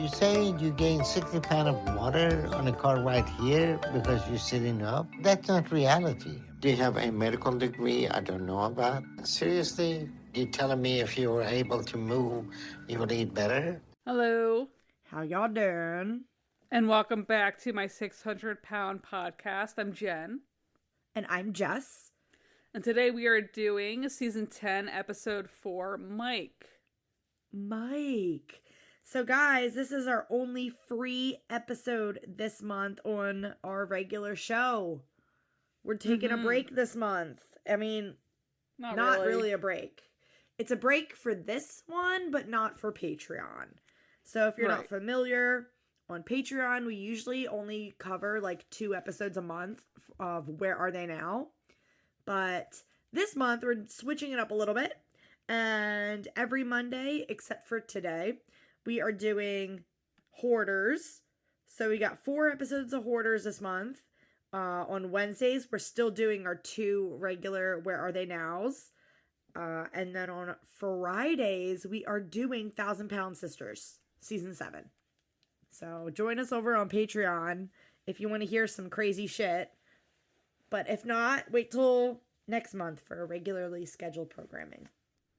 you say you gained 60 pounds of water on a car ride here because you're sitting up? That's not reality. Do you have a medical degree I don't know about? Seriously? You telling me if you were able to move, you would eat better? Hello, How y'all doing? and welcome back to my 600-pound podcast. I'm Jen, And I'm Jess. and today we are doing season 10, episode 4, Mike. Mike. So, guys, this is our only free episode this month on our regular show. We're taking a break this month. I mean, not really a break. It's a break for this one, but not for Patreon. So, if you're not familiar, on Patreon, we usually only cover like 2 episodes a month of Where Are They Now? But this month, we're switching it up a little bit. And every Monday, except for today, we are doing Hoarders. So we got 4 episodes of Hoarders this month. On Wednesdays, we're still doing our 2 regular Where Are They Nows. And then on Fridays, we are doing 1,000-Pound Sisters, season 7. So join us over on Patreon if you want to hear some crazy shit. But if not, wait till next month for regularly scheduled programming.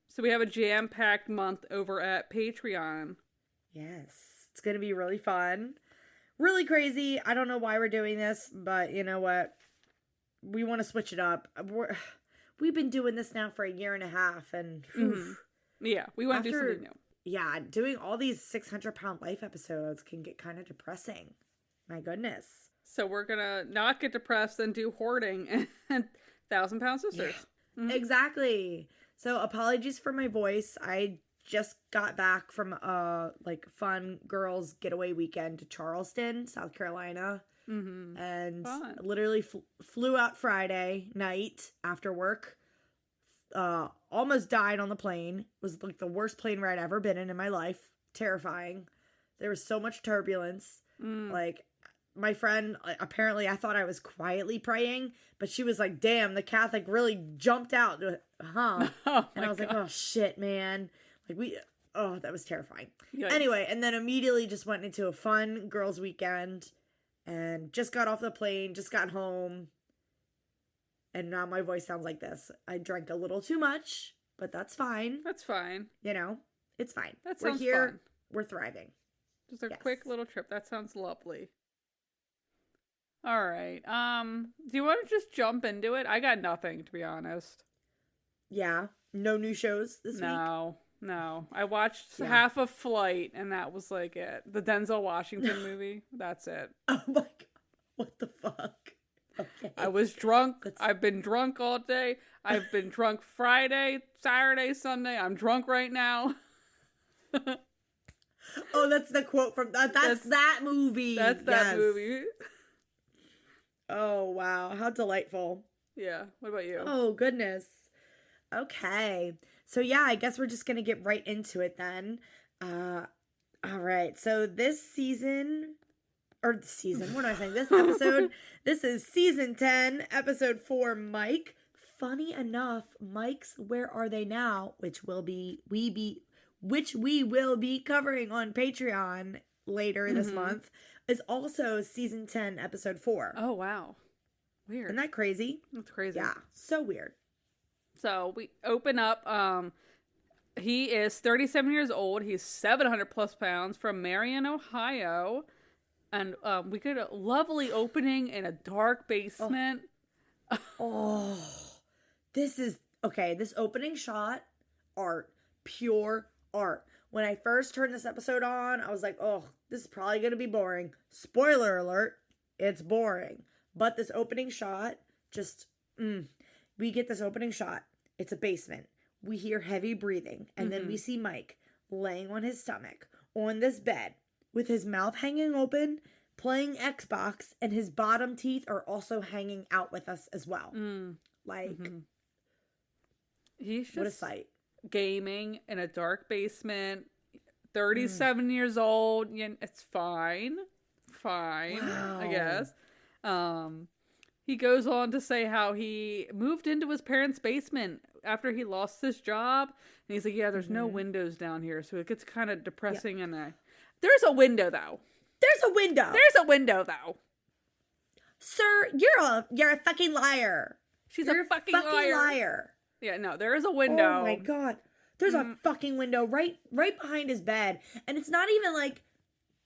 So we have a jam-packed month over at Patreon. Yes, it's going to be really fun. Really crazy. I don't know why we're doing this, but you know what? We want to switch it up. We've been doing this now for a year and a half, and Yeah, we want to do something new. Yeah, doing all these 600-pound life episodes can get kind of depressing. My goodness. So we're going to not get depressed and do hoarding and 1,000-Pound Sisters. Yeah. Exactly. So apologies for my voice. I just got back from a fun girls getaway weekend to Charleston, South Carolina. And Fun. literally flew out Friday night after work. Almost died on the plane. It was like the worst plane ride I've ever been in my life. Terrifying. There was so much turbulence. Like, my friend, apparently I thought I was quietly praying, but she was like, damn, the Catholic really jumped out. And I was like, oh shit, man. That was terrifying. Yikes. Anyway, and then immediately just went into a fun girls' weekend and just got off the plane, just got home. And now my voice sounds like this. I drank a little too much, but that's fine. That's fine. You know, it's fine. That We're sounds here. fun. We're thriving. Just a quick little trip. That sounds lovely. All right. Do you want to just jump into it? I got nothing, to be honest. Yeah. No new shows this week? No. I watched half of Flight, and that was like it. The Denzel Washington movie. That's it. Oh my God. What the fuck? Okay. I was drunk. I've been drunk all day. I've been drunk Friday, Saturday, Sunday. I'm drunk right now. Oh, that's the quote from that's that movie. That's that movie. Oh, wow. How delightful. Yeah. What about you? Oh, goodness. Okay. So, yeah, I guess we're just going to get right into it then. All right. So, this what am I saying? This episode, this is season 10, episode 4, Mike. Funny enough, Mike's Where Are They Now, which we will be covering on Patreon later this month, is also season 10, episode 4. Oh, wow. Weird. Isn't that crazy? That's crazy. Yeah, so weird. So we open up. He is 37 years old. He's 700 plus pounds from Marion, Ohio. And we get a lovely opening in a dark basement. Oh, this is, okay, this opening shot, art, pure art. When I first turned this episode on, I was like, oh, this is probably going to be boring. Spoiler alert, it's boring. But this opening shot, we get this opening shot. It's a basement. We hear heavy breathing. And then we see Mike laying on his stomach on this bed with his mouth hanging open, playing Xbox, and his bottom teeth are also hanging out with us as well. He's just what a sight. Gaming in a dark basement, 37 years old. It's fine, wow. I guess. He goes on to say how he moved into his parents' basement after he lost his job. And he's like, yeah, there's no windows down here. So it gets kind of depressing. And There's a window, though. There's a window. There's a window, though. Sir, you're a fucking liar. You're a fucking liar. Yeah, no, there is a window. Oh my god. There's a fucking window right behind his bed. And it's not even like,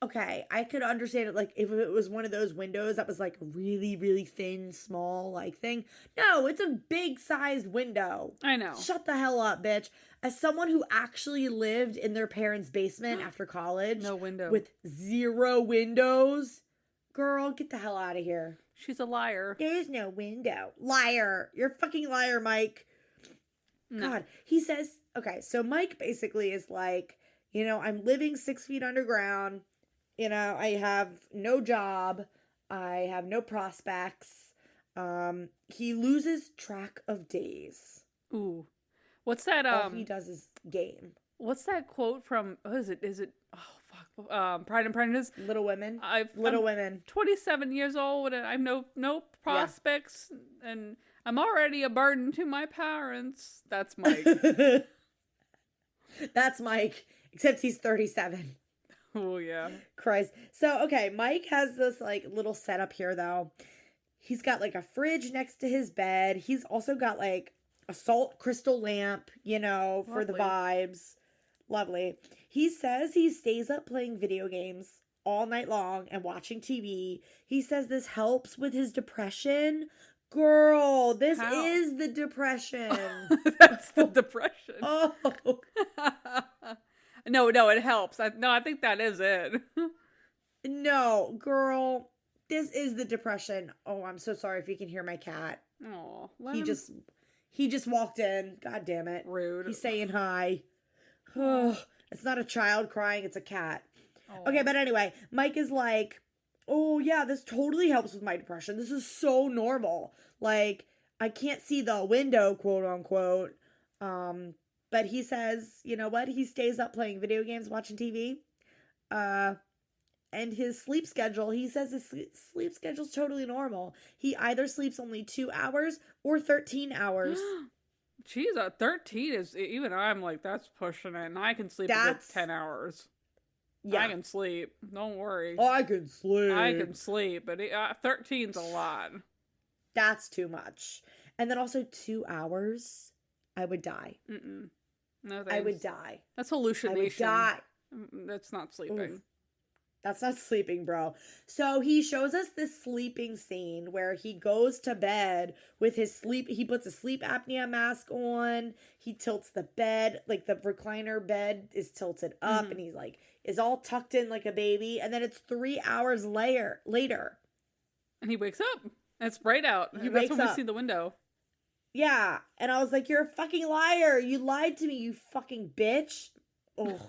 okay, I could understand it like if it was one of those windows that was like really, really thin, small like thing. No, it's a big sized window. I know. Shut the hell up, bitch. As someone who actually lived in their parents' basement after college. No window. With 0 windows. Girl, get the hell out of here. She's a liar. There's no window. Liar. You're a fucking liar, Mike. No. God. He says, okay, so Mike basically is like, you know, I'm living 6 feet underground. You know, I have no job. I have no prospects. He loses track of days. Ooh. What's that? All he does is game. What's that quote from? What is it? Is it? Oh fuck. Pride and Prejudice. Little Women. I'm Women. 27 years old and I have no prospects and I'm already a burden to my parents. That's Mike. That's Mike. Except he's 37. Oh yeah. Christ. So okay, Mike has this like little setup here though. He's got like a fridge next to his bed. He's also got like a salt crystal lamp, you know, for the vibes. Lovely. He says he stays up playing video games all night long and watching TV. He says this helps with his depression. Girl, this is the depression. That's the depression. Oh. No, it helps. I think that is it. No, girl, this is the depression. Oh, I'm so sorry if you can hear my cat. Oh, he just walked in. God damn it. Rude. He's saying hi. Oh, it's not a child crying, it's a cat. Oh. Okay, but anyway, Mike is like, oh yeah, this totally helps with my depression. This is so normal. Like, I can't see the window, quote unquote. But he says, you know what? He stays up playing video games, watching TV. And his sleep schedule, he says his sleep schedule's totally normal. He either sleeps only 2 hours or 13 hours. Jeez, 13 is, even I'm like, that's pushing it. And I can sleep a good 10 hours. Yeah. I can sleep. Don't worry. I can sleep. But 13's a lot. That's too much. And then also 2 hours, I would die. Mm-mm. No thanks. I would die. That's hallucination. I would die. That's not sleeping. Oof. That's not sleeping, bro. So he shows us this sleeping scene where he goes to bed with his sleep. He puts a sleep apnea mask on. He tilts the bed, like the recliner bed is tilted up, and he's like, is all tucked in like a baby. And then it's 3 hours later. And he wakes up. It's bright out. He That's wakes when up. we see the window. Yeah. And I was like, you're a fucking liar. You lied to me, you fucking bitch. Oh.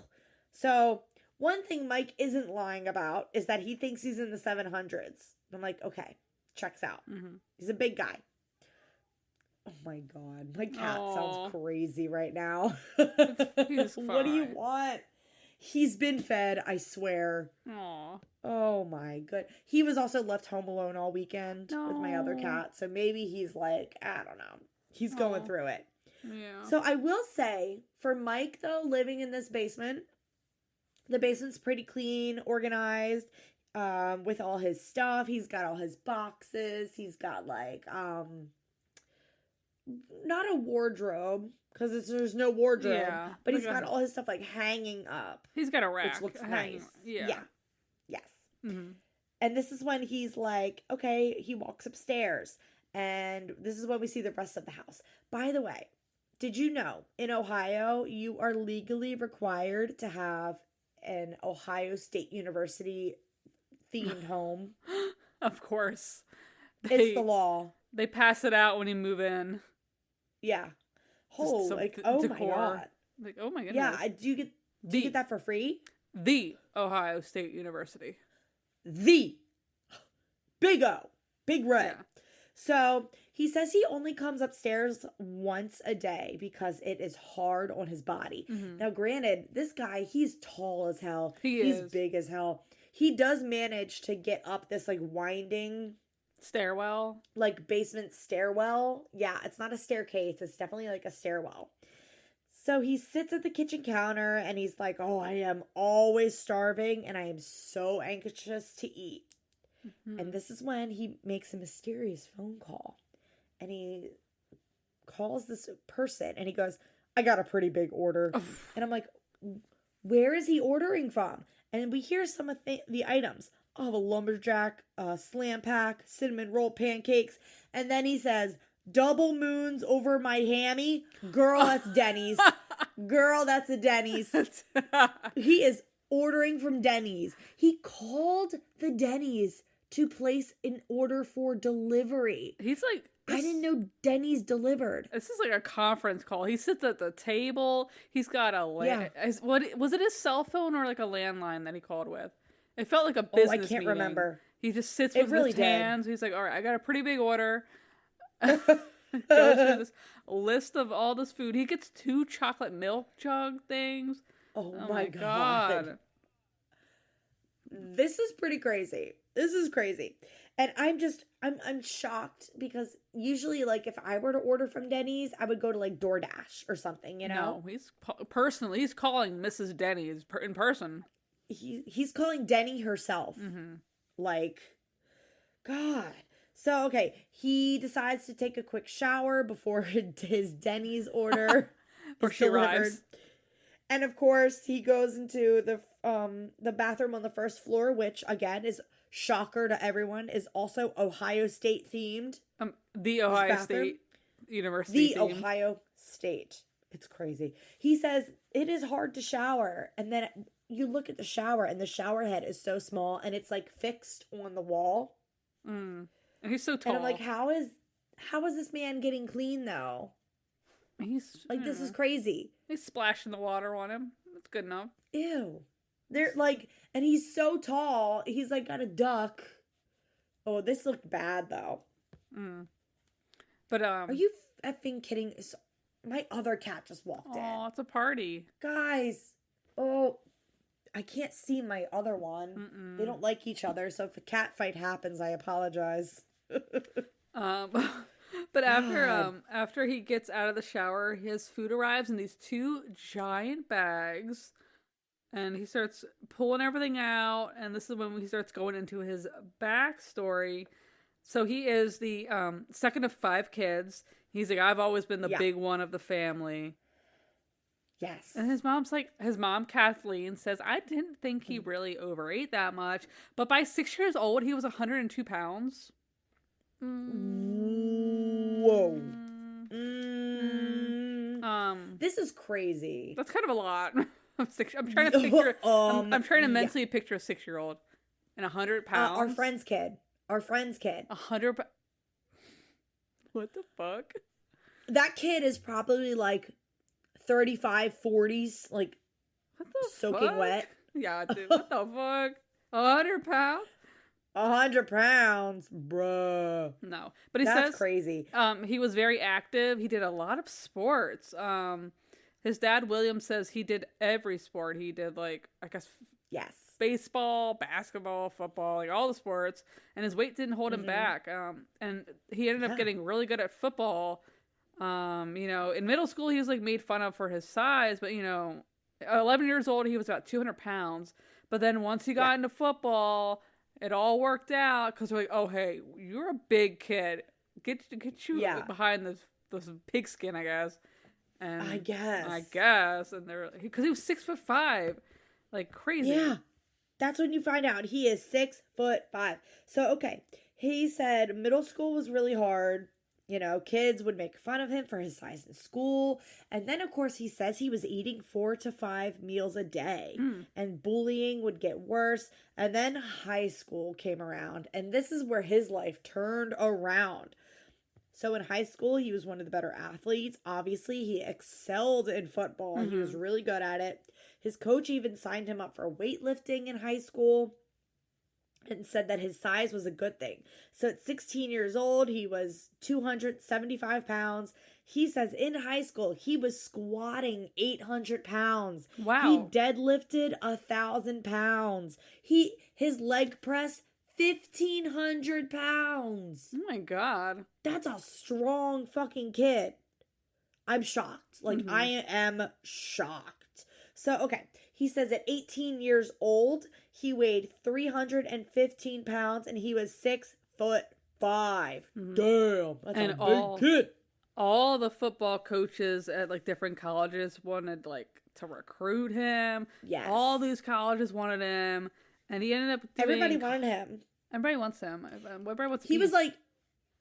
So one thing Mike isn't lying about is that he thinks he's in the 700s. I'm like, okay, checks out. Mm-hmm. He's a big guy. Oh my God. My cat sounds crazy right now. He's fine. What do you want? He's been fed, I swear. Aww. Oh my good. He was also left home alone all weekend with my other cat. So maybe he's like, I don't know. He's going through it. Yeah. So I will say, for Mike though, living in this basement, the basement's pretty clean, organized, with all his stuff. He's got all his boxes. He's got like, not a wardrobe, because there's no wardrobe, but he's got all his stuff like hanging up. He's got a rack. Which looks nice. Yeah. Yes. Mm-hmm. And this is when he's like, okay, he walks upstairs. And this is when we see the rest of the house. By the way, did you know in Ohio, you are legally required to have an Ohio State University themed home? Of course. It's the law. They pass it out when you move in. Yeah. Oh, like, oh my God. Like, oh my goodness. Yeah, do you get that for free? The Ohio State University. The Big O. Big Red. Yeah. So he says he only comes upstairs once a day because it is hard on his body. Mm-hmm. Now, granted, this guy, he's tall as hell. He's big as hell. He does manage to get up this like winding stairwell, like basement stairwell. Yeah, it's not a staircase. It's definitely like a stairwell. So he sits at the kitchen counter and he's like, "Oh, I am always starving and I am so anxious to eat." And this is when he makes a mysterious phone call. And he calls this person and he goes, "I got a pretty big order." And I'm like, "Where is he ordering from?" And we hear some of the items. I have a lumberjack, slam pack, cinnamon roll pancakes. And then he says, "Double moons over my hammy." Girl, that's Denny's. Girl, that's a Denny's. He is ordering from Denny's. He called the Denny's to place an order for delivery. He's like, I didn't know Denny's delivered. This is like a conference call. He sits at the table. He's got a what was it, his cell phone or like a landline that he called with? It felt like a business I can't meeting. remember. He just sits with really his did. hands. He's like, "All right, I got a pretty big order." Goes through this list of all this food. He gets 2 chocolate milk jug things. Oh my God. This is pretty crazy. This is crazy. And I'm shocked because usually, like, if I were to order from Denny's, I would go to like DoorDash or something, you know? No, he's calling Mrs. Denny's in person. He's calling Denny herself. Like, God. So, okay, he decides to take a quick shower before his Denny's order is she delivered. arrives. And of course, he goes into the bathroom on the first floor, which again is shocker to everyone, is also Ohio State themed. The Ohio State University. The Ohio State. It's crazy. He says it is hard to shower, and then you look at the shower, and the shower head is so small, and it's like fixed on the wall. And he's so tall. And I'm like, how is this man getting clean though? He's like, this is crazy. He's splashing the water on him. That's good enough. Ew. They're like, and he's so tall. He's like got a duck. Oh, this looked bad though. But are you effing kidding? My other cat just walked in. Oh, it's a party, guys. Oh, I can't see my other one. They don't like each other, so if a cat fight happens, I apologize. But after he gets out of the shower, his food arrives in these 2 giant bags, and he starts pulling everything out. And this is when he starts going into his backstory. So he is the second of 5 kids. He's like, "I've always been the big one of the family." Yes. And his mom Kathleen says, "I didn't think he really overate that much, but by 6 years old, he was 102 pounds." Whoa. This is crazy. That's kind of a lot. I'm trying to picture. I'm trying to mentally picture a 6-year-old and 100 pounds. Our friend's kid. 100. What the fuck? That kid is probably like 35, 40s, like what the soaking fuck? wet. Yeah, dude. What the fuck? 100 pounds? 100 pounds, bruh. No, but That's says crazy. He was very active. He did a lot of sports. His dad William says he did every sport. He did, like, I guess, yes, baseball, basketball, football, like all the sports, and his weight didn't hold him back. And he ended up getting really good at football. In middle school he was like made fun of for his size, but 11 years old he was about 200 pounds. But then once he got into football, it all worked out because they're like, "Oh, hey, you're a big kid. Get you behind this pigskin, I guess." And I guess, and they're because he was 6'5", like crazy. Yeah, that's when you find out he is 6'5". So okay, he said middle school was really hard. Kids would make fun of him for his size in school. And then, of course, he says he was eating 4 to 5 meals a day. And bullying would get worse. And then high school came around. And this is where his life turned around. So in high school, he was one of the better athletes. Obviously, he excelled in football. He was really good at it. His coach even signed him up for weightlifting in high school and said that his size was a good thing. So at 16 years old, he was 275 pounds. He says in high school, he was squatting 800 pounds. Wow. He deadlifted 1,000 pounds. His leg press 1,500 pounds. Oh my God. That's a strong fucking kid. I'm shocked. Like, I am shocked. So, okay. He says at 18 years old, he weighed 315 pounds and he was 6'5". Damn. That's And a big kid. All the football coaches at like different colleges wanted like to recruit him. Yes. All these colleges wanted him. And he ended up doing... Everybody wanted him. Everybody wants him. Everybody wants He was like,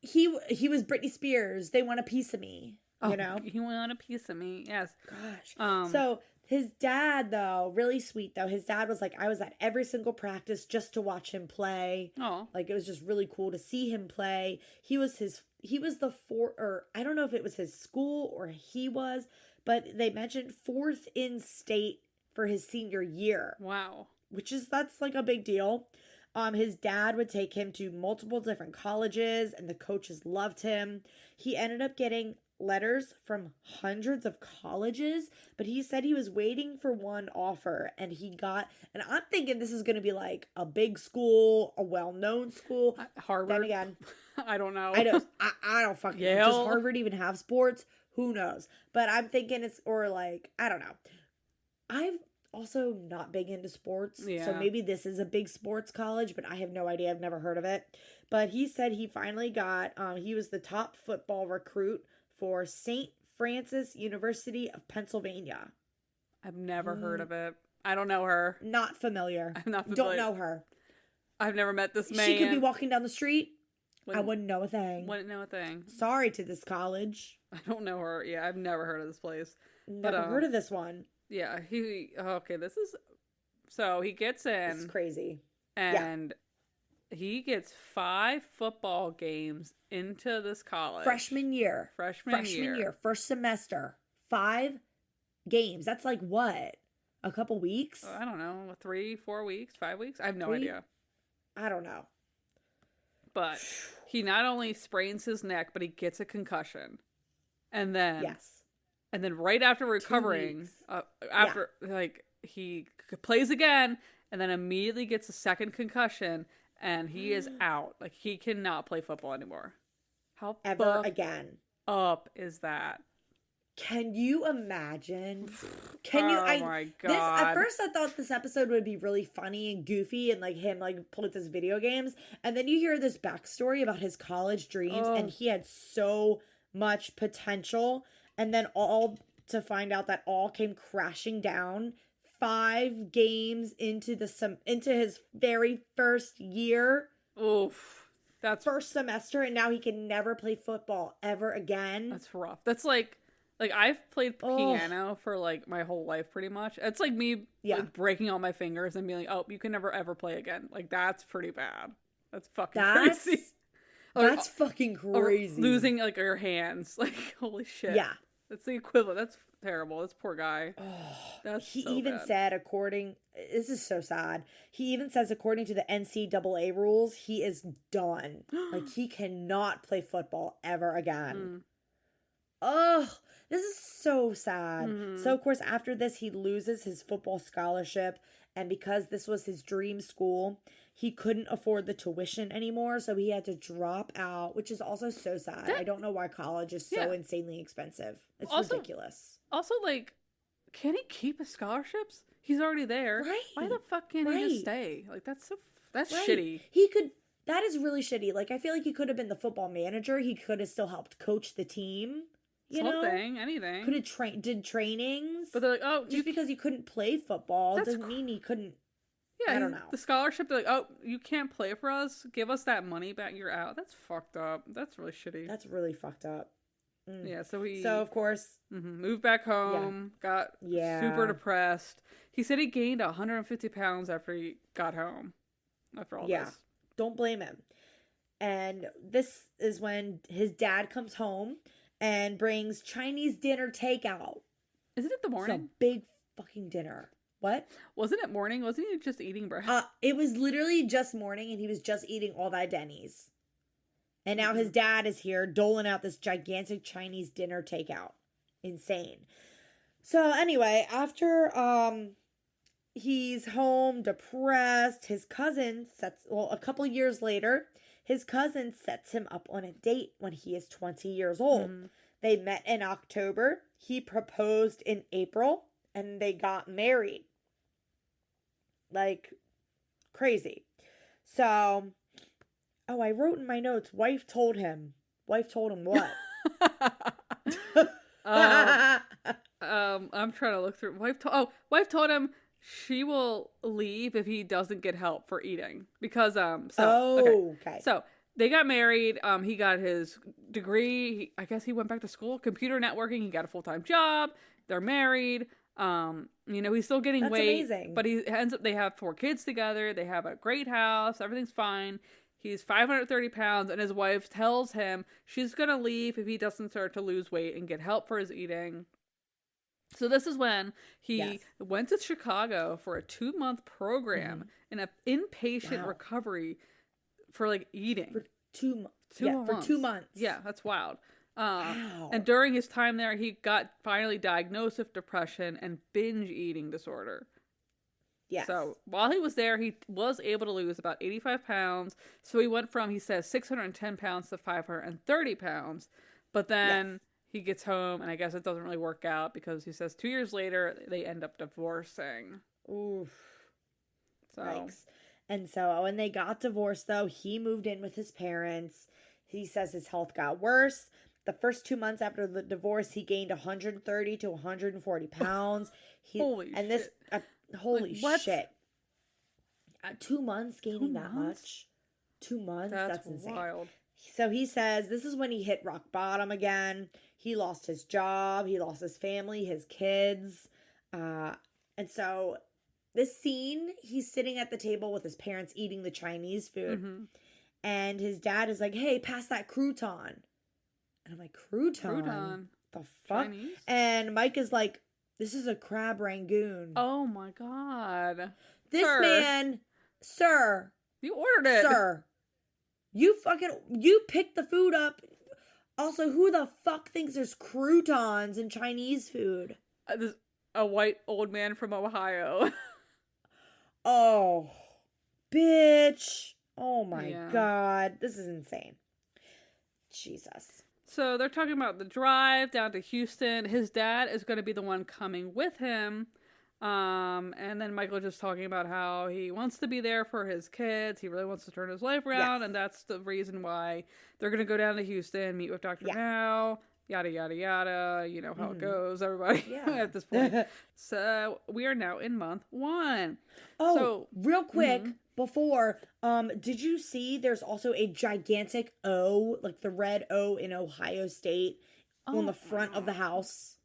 he was Britney Spears. They want a piece of me. You know? He wanted a piece of me. Yes. Gosh. So his dad, though, really sweet, though. His dad was like, I was at every single practice just to watch him play. Oh. Like, it was just really cool to see him play. He was the fourth, or I don't know if it was his school or he was, but they mentioned fourth in state for his senior year. Wow. That's like a big deal. His dad would take him to multiple different colleges and the coaches loved him. He ended up getting letters from hundreds of colleges, but he said he was waiting for one offer and and I'm thinking this is going to be like a big school, a well-known school. Harvard. Then again, I don't know. I don't fucking Yale. Does Harvard even have sports? Who knows? But I'm thinking I don't know. I've also not big into sports. Yeah. So maybe this is a big sports college, but I have no idea. I've never heard of it. But he said he finally got, he was the top football recruit for St. Francis University of Pennsylvania. I've never heard of it. I don't know her. Not familiar. I'm not familiar. Don't know her. I've never met this man. She could be walking down the street. I wouldn't know a thing. Wouldn't know a thing. Sorry to this college. I don't know her. Yeah, I've never heard of this place. Never heard of this one. Yeah, so he gets in. It's crazy. And he gets 5 football games into this college. Freshman year. First semester. 5 games. That's like what? A couple weeks? I don't know. 3, 4 weeks, 5 weeks? I have no idea. I don't know. But he not only sprains his neck, but he gets a concussion. And then... Yes. And then right after recovering, he plays again, and then immediately gets a second concussion, and he is out. Like, he cannot play football anymore. How ever again up is that? Can you imagine? My God. At first I thought this episode would be really funny and goofy and like him like playing with his video games. And then you hear this backstory about his college dreams and he had so much potential. And then all to find out that all came crashing down 5 games into his very first year. Oof. That's first semester, and now he can never play football ever again. That's rough. That's like I've played piano for like my whole life pretty much. It's like me like, breaking all my fingers and being like, oh, you can never ever play again. Like that's pretty bad. That's fucking crazy. That's fucking crazy. Losing like your hands. Like holy shit. Yeah. That's the equivalent. That's terrible. This poor guy. He even said this is so sad. He even says according to the NCAA rules, he is done. Like he cannot play football ever again. This is so sad. So of course after this he loses his football scholarship, and because this was his dream school, he couldn't afford the tuition anymore, so he had to drop out, which is also so sad. I don't know why college is so insanely expensive. It's ridiculous. Also, like, can he keep his scholarships? He's already there. Right. Why the fuck can't he just stay? Like, that's right. shitty. That is really shitty. Like, I feel like he could have been the football manager. He could have still helped coach the team. Anything. Could have did trainings. But they're like, oh, just because you couldn't play football doesn't mean he couldn't. Yeah, I don't know. The scholarship, they're like, oh, you can't play for us? Give us that money back. You're out. That's fucked up. That's really shitty. That's really fucked up. Yeah, so of course... moved back home, got super depressed. He said he gained 150 pounds after he got home. After all this. Don't blame him. And this is when his dad comes home and brings Chinese dinner takeout. Isn't it the morning? It's a big fucking dinner. What? Wasn't it morning? Wasn't he just eating breakfast? It was literally just morning, and he was just eating all that Denny's. And now his dad is here doling out this gigantic Chinese dinner takeout. Insane. So anyway, after he's home depressed, his cousin a couple years later, his cousin sets him up on a date when he is 20 years old. They met in October. He proposed in April, and they got married. Like, crazy. So, oh, I wrote in my notes, wife told him. Wife told him what? I'm trying to look through. Wife told him she will leave if he doesn't get help for eating because okay. So they got married. He got his degree. I guess he went back to school, computer networking. He got a full-time job. They're married. He's still getting That's weight, amazing. but he ends up. They have 4 kids together. They have a great house. Everything's fine. He's 530 pounds, and his wife tells him she's gonna leave if he doesn't start to lose weight and get help for his eating. So this is when he went to Chicago for a 2-month program in an inpatient recovery for like eating. For 2 months. For 2 months. Yeah, that's wild. Wow. And during his time there, he got finally diagnosed with depression and binge eating disorder. Yes. So while he was there, he was able to lose about 85 pounds. So he went from, he says, 610 pounds to 530 pounds. But then he gets home, and I guess it doesn't really work out because he says 2 years later, they end up divorcing. Oof. So. Yikes. And so when they got divorced, though, he moved in with his parents. He says his health got worse. The first 2 months after the divorce, he gained 130 to 140 pounds. Holy shit. Holy shit. 2 months gaining that much? 2 months? That's insane. Wild. So he says this is when he hit rock bottom again. He lost his job. He lost his family, his kids. And so this scene, he's sitting at the table with his parents eating the Chinese food. Mm-hmm. And his dad is like, hey, pass that crouton. And I'm like, crouton? The fuck? Chinese? And Mike is like, this is a crab rangoon. Oh my god. This man, sir. You ordered it. Sir. You picked the food up. Also, who the fuck thinks there's croutons in Chinese food? A white old man from Ohio. Oh, bitch. Oh my god. This is insane. Jesus. So they're talking about the drive down to Houston. His dad is going to be the one coming with him. And then Michael just talking about how he wants to be there for his kids. He really wants to turn his life around. Yes. And that's the reason why they're going to go down to Houston, meet with Dr. Now, yada, yada, yada. You know how it goes, everybody, at this point. So we are now in month 1. Oh, so, real quick. Before, did you see there's also a gigantic O, like the red O in Ohio State on the front of the house?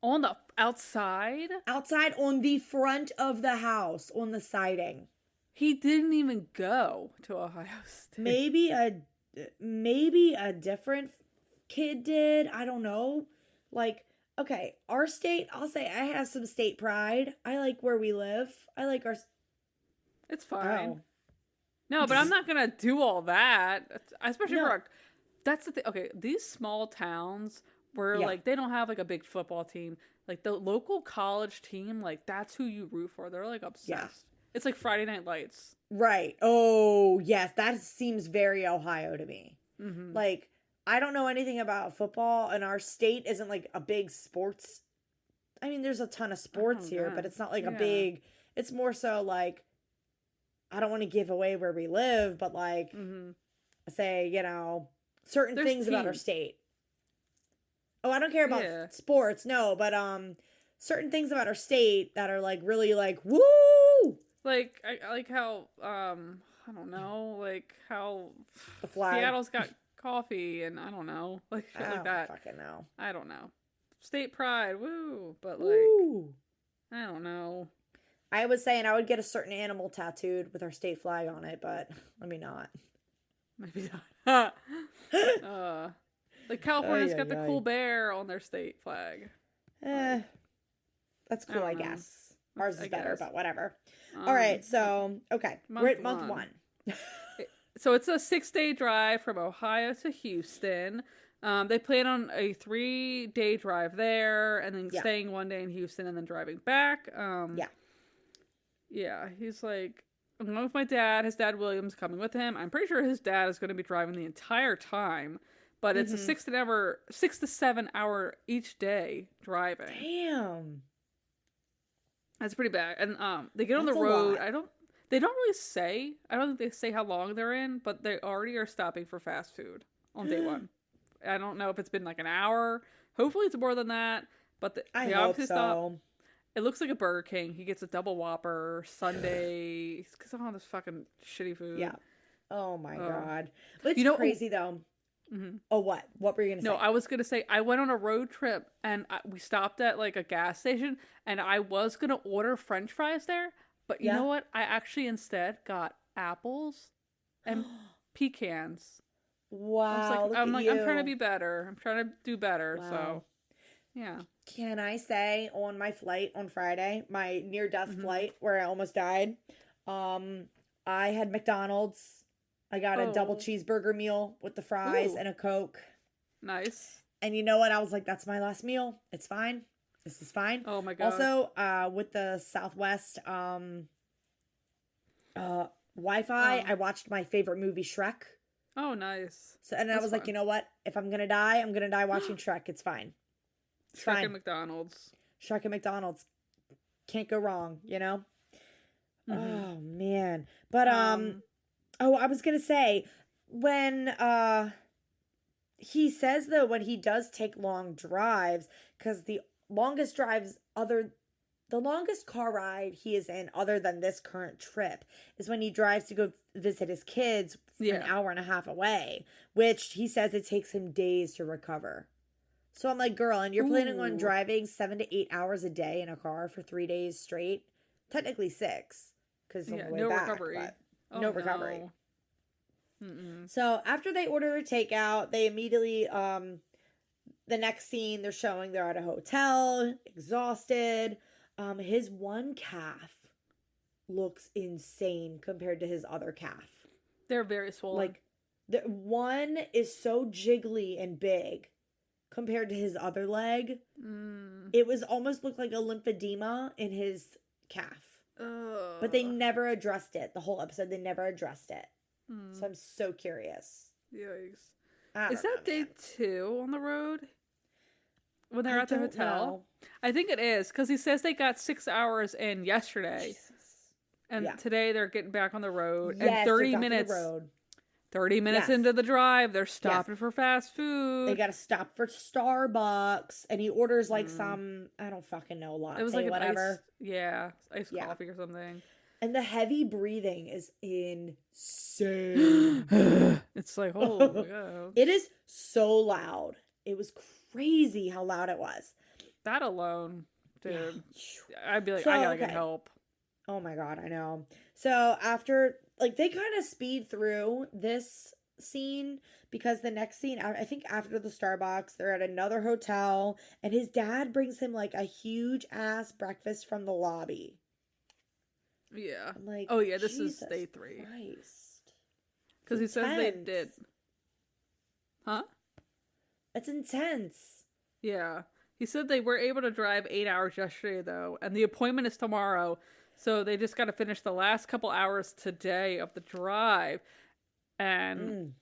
On the outside? Outside on the front of the house, on the siding. He didn't even go to Ohio State. Maybe a different kid did. I don't know. Like, okay, our state, I'll say I have some state pride. I like where we live. I like our... It's fine. Oh. No, but I'm not going to do all that. Especially for that's the thing. Okay, these small towns where like they don't have like a big football team, like the local college team, like that's who you root for. They're like obsessed. Yeah. It's like Friday Night Lights. Right. Oh, yes. That seems very Ohio to me. Mm-hmm. Like, I don't know anything about football, and our state isn't like a big sports. I mean, there's a ton of sports here, but it's not like a big, it's more so like, I don't want to give away where we live, but like, say, certain things about our state. Oh, I don't care about sports, no, but certain things about our state that are like really like woo. Like I like how I don't know, like how the flag. Seattle's got coffee and I don't know, like shit like that. Fucking know. I don't know. State pride, woo, but like I don't know. I was saying I would get a certain animal tattooed with our state flag on it, but let me not. Maybe not. Like California's got the cool bear on their state flag. That's cool, I guess. Ours is better, but whatever. All right, so, okay. We're at month 1. So it's a 6-day drive from Ohio to Houston. They plan on a 3-day drive there and then staying 1 day in Houston and then driving back. Yeah, he's like, I'm going with my dad. His dad, William's, coming with him. I'm pretty sure his dad is going to be driving the entire time. but it's a 6 to 7 hour each day driving. Damn. That's pretty bad. And they get on the That's a road. lot. They don't really say. I don't think they say how long they're in, but they already are stopping for fast food on day one. I don't know if it's been like an hour. Hopefully it's more than that. But I they hope obviously so. stop. It looks like a Burger King. He gets a double Whopper Sunday because of all this fucking shitty food. Yeah. Oh my God. But it's You know- crazy though. Oh, what? What were you gonna say? No, I was gonna say I went on a road trip and we stopped at like a gas station and I was gonna order French fries there, but you know what? I actually instead got apples and pecans. Wow. Look I'm at like, you. I'm trying to be better. I'm trying to do better. Wow. So, yeah. Can I say on my flight on Friday, my near-death flight where I almost died, I had McDonald's. I got a double cheeseburger meal with the fries and a Coke. Nice. And you know what? I was like, that's my last meal. It's fine. This is fine. Oh my God. Also, with the Southwest Wi-Fi, I watched my favorite movie, Shrek. Oh, nice. So, and I was like, you know what? If I'm gonna die watching Shrek. It's fine. It's Shrek fine. and McDonald's. Shrek and McDonald's. Can't go wrong, you know? Oh man. But oh, I was gonna say, when he says though, when he does take long drives, because the longest car ride he is in other than this current trip is when he drives to go visit his kids an hour and a half away, which he says it takes him days to recover. So I'm like, girl, and you're planning on driving 7 to 8 hours a day in a car for 3 days straight? Technically 6, because on the way back, recovery. But no recovery. So after they order their takeout, they immediately the next scene they're showing they're at a hotel, exhausted. His one calf looks insane compared to his other calf. They're very swollen. Like the one is so jiggly and big compared to his other leg. It was almost looked like a lymphedema in his calf. But they never addressed it. The whole episode, they never addressed it. So I'm so curious. Yikes. Is that day 2 on the road? When they're at the hotel? Know. I think it is, because he says they got 6 hours in yesterday. Jesus. And today they're getting back on the road. Yes, and 30 they're back on the minutes. road. 30 minutes into the drive, they're stopping for fast food. They gotta stop for Starbucks, and he orders like some, I don't fucking know, latte, it was like whatever. Iced coffee or something. And the heavy breathing is insane. It's like, oh my God. It is so loud. It was crazy how loud it was. That alone, dude. I'd be like, So, I gotta get help. Oh my God, I know. So after, like, they kind of speed through this scene because the next scene, I think after the Starbucks, they're at another hotel and his dad brings him like a huge ass breakfast from the lobby. Yeah. I'm like, oh yeah, this Jesus is day 3. Christ. Because he says they did. Huh? It's intense. Yeah. He said they were able to drive 8 hours yesterday, though, and the appointment is tomorrow, so they just got to finish the last couple hours today of the drive. And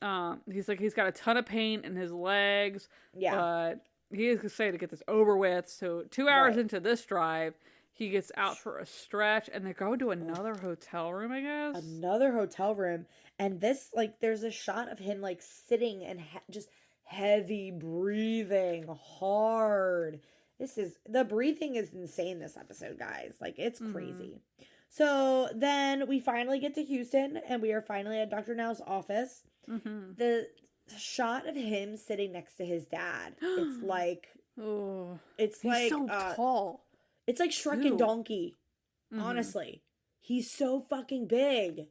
he's like, he's got a ton of pain in his legs, but he is going to say to get this over with. So 2 hours into this drive, he gets out for a stretch, and they go to another hotel room, I guess. Another hotel room, and this, like, there's a shot of him, like, sitting and just heavy breathing hard. The breathing is insane this episode, guys. Like, it's crazy. So then we finally get to Houston and we are finally at Dr. Now's office. The shot of him sitting next to his dad, it's like, it's he's like so tall. It's like Shrek and Donkey. Honestly, he's so fucking big.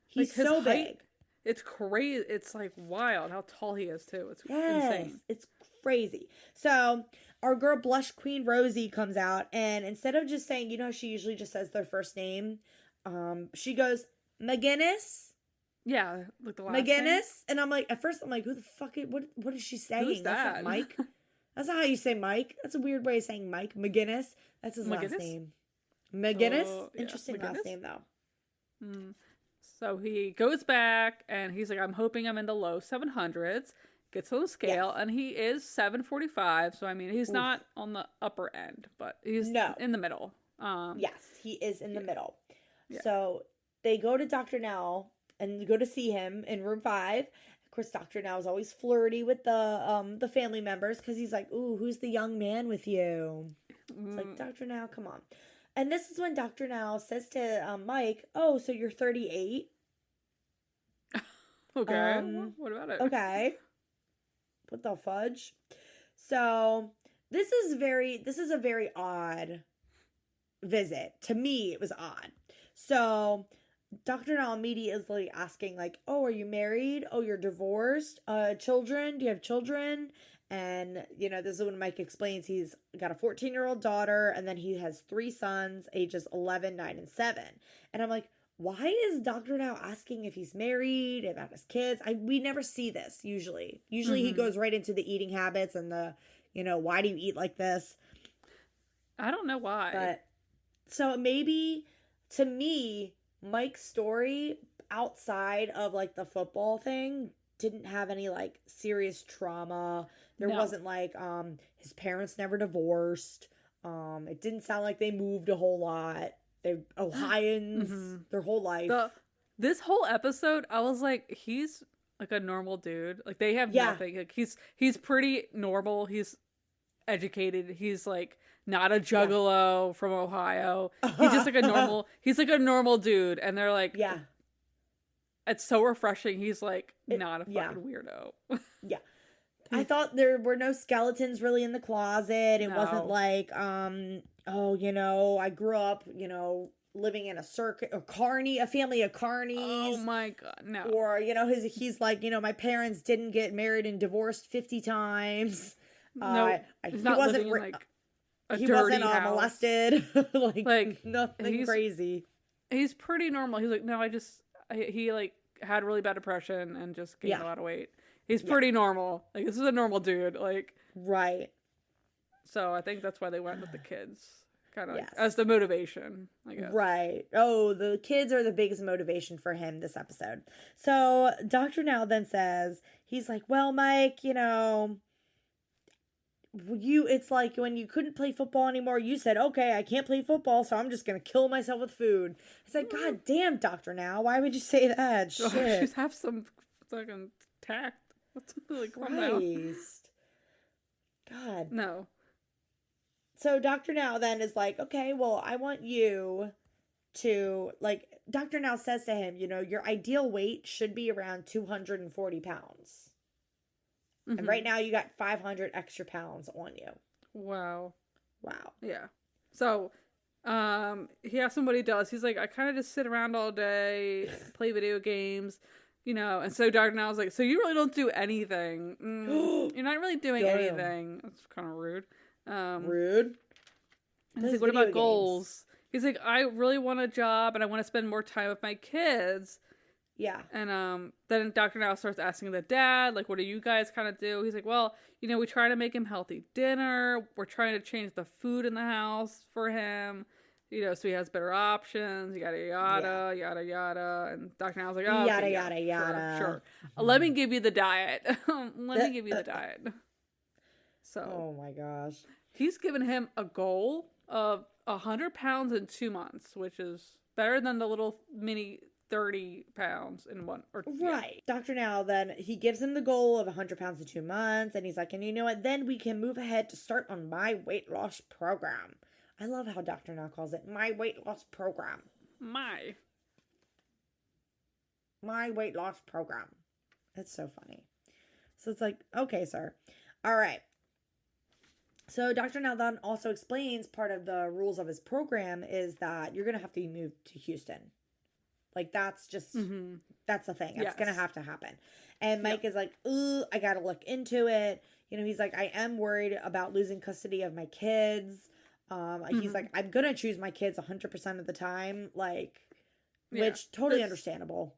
He's like so height, big. It's crazy. It's like wild how tall he is too. It's insane. It's crazy. So our girl Blush Queen Rosie comes out, and instead of just saying, you know, she usually just says their first name, she goes McGinnis. Yeah, like the last McGinnis, name. and I'm like, at first I'm like, who the fuck? What is she saying? Who's That's that? not Mike. That's not how you say Mike. That's a weird way of saying Mike. McGinnis. That's his last name. McGinnis. Interesting McGinnis? last name though. So he goes back and he's like, I'm hoping I'm in the low 700s. gets on the scale, and he is 745. So I mean, he's not on the upper end, but he's in the middle. Yes, he is in the middle. Yeah. So they go to Dr. Now and go to see him in room 5. Of course, Dr. Now is always flirty with the family members because he's like, "Ooh, who's the young man with you?" It's like, Dr. Now, come on. And this is when Dr. Now says to Mike, "Oh, so you're 38?" Okay. What about it? Okay. What the fudge? So this is a very odd visit. To me, it was odd. So Dr. Now immediately is asking, like, "Oh, are you married? Oh, you're divorced? Children? Do you have children?" And, this is when Mike explains he's got a 14-year-old daughter, and then he has 3 sons, ages 11, 9, and 7. And I'm like, why is Dr. Now asking if he's married, about his kids? We never see this, usually. Usually he goes right into the eating habits and the, why do you eat like this? I don't know why. But, so maybe, to me, Mike's story outside of, like, the football thing didn't have any, like, serious trauma. There wasn't, like, his parents never divorced. It didn't sound like they moved a whole lot. They're Ohioans their whole life. This whole episode, I was like, he's like a normal dude. Like, they have nothing. Like, he's pretty normal. He's educated. He's like not a juggalo from Ohio. He's just like a normal. He's like a normal dude, and they're like, it's so refreshing. He's like not a fucking weirdo. Yeah. I thought there were no skeletons really in the closet. It wasn't like, I grew up, living in a family of carnies. Oh my God, no. Or, he's like, my parents didn't get married and divorced 50 times. No, he wasn't like a he dirty wasn't house. Molested. like nothing crazy. He's pretty normal. He's like, no, he like had really bad depression and just gained a lot of weight. He's pretty normal. Like, this is a normal dude. Like, right. So I think that's why they went with the kids, kind of as the motivation, I guess. Right. Oh, the kids are the biggest motivation for him this episode. So Dr. Now then says, he's like, well, Mike, it's like when you couldn't play football anymore, you said, okay, I can't play football, so I'm just going to kill myself with food. It's like, God damn, Dr. Now, why would you say that? Shit. Just have some fucking tact. What's like, Christ. God. No. So Dr. Now then is like, okay, well, I want you to, like, Dr. Now says to him, your ideal weight should be around 240 pounds. And right now you got 500 extra pounds on you. Wow. Yeah. So, he asks him what he does. He's like, I kind of just sit around all day, play video games, and so Dr. Now is like, so you really don't do anything. You're not really doing anything. That's kind of rude. Rude? And he's like, what about goals? He's like, I really want a job and I want to spend more time with my kids. Yeah. And then Dr. Now starts asking the dad, like, what do you guys kind of do? He's like, well, we try to make him healthy dinner. We're trying to change the food in the house for him, so he has better options, yada, yada, yada, yada. And Dr. Now's like, oh, yada, okay, yada, yada. Sure. Let me give you the diet. Let me give you the diet. So. Oh, my gosh. He's given him a goal of 100 pounds in 2 months, which is better than the little mini 30 pounds in one. Right. Dr. Now, then, he gives him the goal of 100 pounds in 2 months, and he's like, and you know what? Then we can move ahead to start on my weight loss program. I love how Dr. Now calls it my weight loss program. My weight loss program. It's so funny. So it's like, okay, sir. All right. So Dr. Now then also explains part of the rules of his program is that you're going to have to move to Houston. Like, that's just, that's the thing. It's going to have to happen. And Mike is like, ooh, I got to look into it. He's like, I am worried about losing custody of my kids. He's like, I'm going to choose my kids 100% of the time. Like, which totally understandable.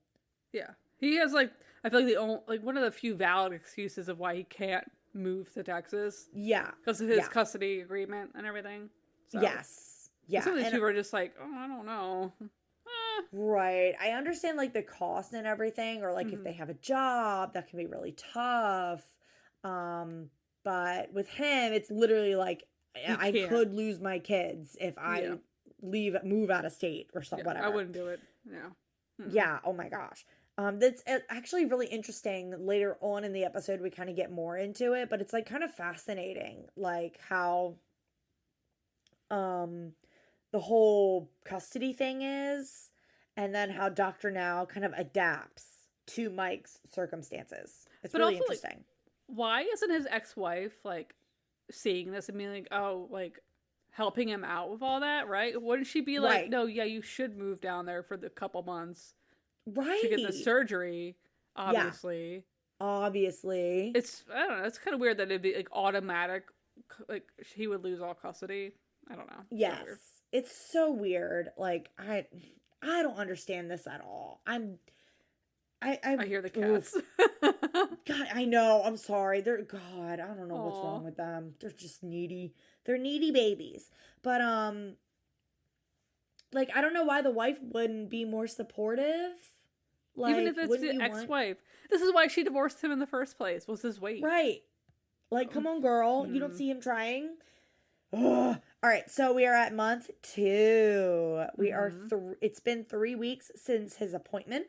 Yeah. He has, like, I feel like one of the few valid excuses of why he can't move to Texas. Yeah. Because of his custody agreement and everything. So. Yes. Yeah. Some of these people are just like, oh, I don't know. Right. I understand, like, the cost and everything, or, like, if they have a job, that can be really tough. But with him, it's literally like I can't. could lose my kids if I move out of state or something. Whatever. I wouldn't do it. Yeah. Yeah. Oh my gosh. That's actually really interesting. Later on in the episode, we kind of get more into it, but it's like kind of fascinating, like how, the whole custody thing is, and then how Dr. Now kind of adapts to Mike's circumstances. It's But really also, like, interesting. why isn't his ex-wife like seeing this and being like, oh, like helping him out with all that, right? Wouldn't she be like, Right. no, yeah, you should move down there for the couple months Right. to get the surgery, obviously. Obviously. It's, I don't know, it's kind of weird that it'd be like automatic, like he would lose all custody. I don't know. Yes. Weird. It's so weird. Like I don't understand this at all. I hear the cats. God, I know. I'm sorry. God, I don't know what's Aw. wrong with them. They're just needy. They're needy babies. But like I don't know why the wife wouldn't be more supportive. Like, even if it's wouldn't the you want- ex-wife. This is why she divorced him in the first place, was his weight. Right. Like, come on, girl. You don't Mm. see him trying? Ugh. All right, so we are at month 2. We are it's been 3 weeks since his appointment.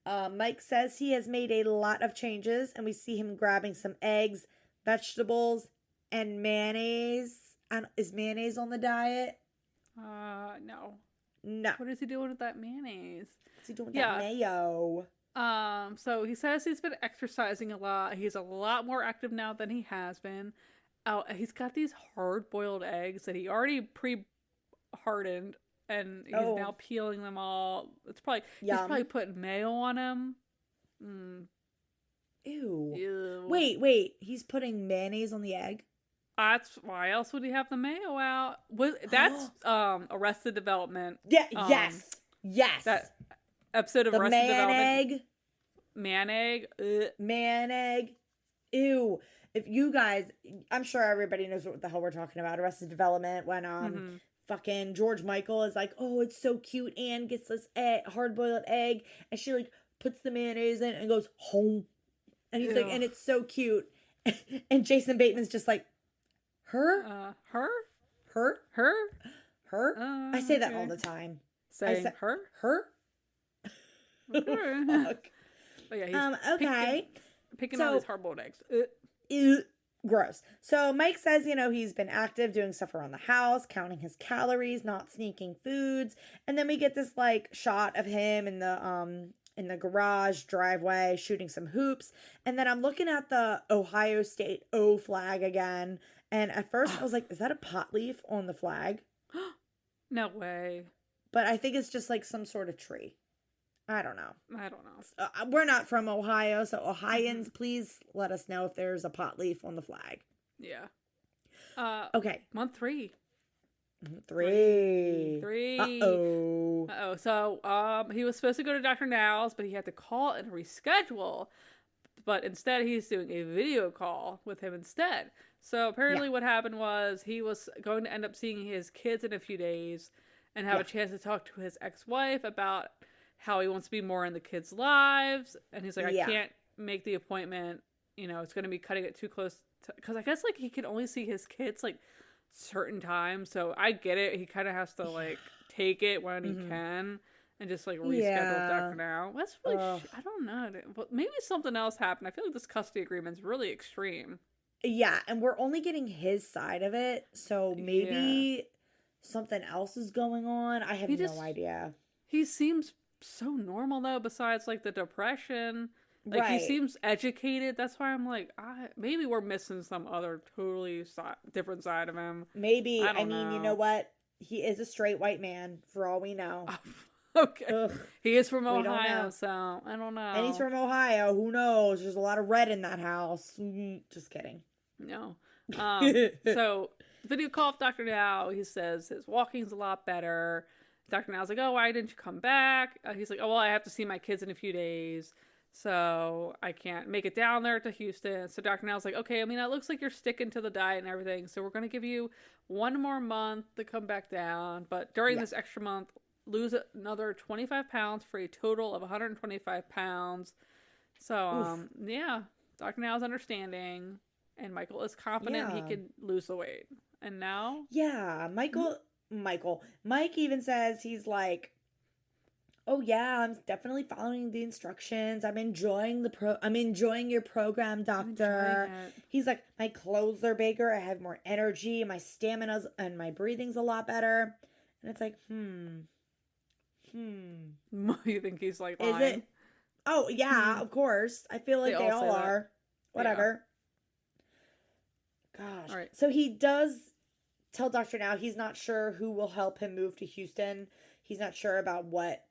Mike says he has made a lot of changes, and we see him grabbing some eggs, vegetables, and mayonnaise. And is mayonnaise on the diet? No. No. What is he doing with that mayonnaise? What's he doing with that mayo? So he says he's been exercising a lot. He's a lot more active now than he has been. Oh, he's got these hard-boiled eggs that he already pre-hardened, and he's now peeling them all. It's probably he's probably putting mayo on them. Ew. Ew. Wait. He's putting mayonnaise on the egg? That's why else would he have the mayo out? That's Arrested Development. Yeah. Yes. That episode of the Arrested Development. egg. Man egg. Man egg. Ew. If you guys, I'm sure everybody knows what the hell we're talking about. Arrested Development, when fucking George Michael is like, oh, it's so cute. Anne gets this hard-boiled egg, and she like puts the mayonnaise in and goes home, and he's like, and it's so cute, and Jason Bateman's just like, her. I say that all the time. Say her. Okay. Fuck. But yeah, he's okay. picking on his hard-boiled eggs. Ew, gross. So Mike says, he's been active doing stuff around the house, counting his calories, not sneaking foods. And then we get this like shot of him in the garage driveway shooting some hoops. And then I'm looking at the Ohio State O flag again. And at first I was like, is that a pot leaf on the flag? No way. But I think it's just like some sort of tree. I don't know. We're not from Ohio, so Ohioans, please let us know if there's a pot leaf on the flag. Yeah. Okay. Month 3. 3. Uh-oh. So, he was supposed to go to Dr. Now's, but he had to call and reschedule. But instead, he's doing a video call with him instead. So, apparently what happened was he was going to end up seeing his kids in a few days and have a chance to talk to his ex-wife about how he wants to be more in the kids' lives. And he's like, I can't make the appointment. It's going to be cutting it too close. Because I guess, like, he can only see his kids, like, certain times. So I get it. He kind of has to, like, take it when he can and just, like, reschedule Dr. Now. That's really, I don't know. But maybe something else happened. I feel like this custody agreement's really extreme. Yeah, and we're only getting his side of it. So maybe something else is going on. I have no idea. He seems so normal though, besides like the depression. Like he seems educated. That's why I'm like, maybe we're missing some other totally different side of him. Maybe. I mean, you know what? He is a straight white man for all we know. Okay. Ugh. He is from Ohio, so I don't know. And he's from Ohio. Who knows? There's a lot of red in that house. Just kidding. No. So video call with Dr. Now. He says his walking's a lot better. Dr. Now's like, oh, why didn't you come back? He's like, oh, well, I have to see my kids in a few days, so I can't make it down there to Houston. So Dr. Now's like, okay, I mean, it looks like you're sticking to the diet and everything, so we're going to give you 1 more month to come back down. But during this extra month, lose another 25 pounds for a total of 125 pounds. So, Dr. Now's understanding. and Michael is confident he can lose the weight. And now, yeah, Mike even says he's like, oh yeah, I'm definitely following the instructions. I'm enjoying your program, doctor. He's like, my clothes are bigger. I have more energy. My stamina's and my breathing's a lot better. And it's like, You think he's like lying? Is it? Oh yeah, of course. I feel like they all are. Whatever. Gosh. All right. So he does tell Doctor Now he's not sure who will help him move to Houston. He's not sure about what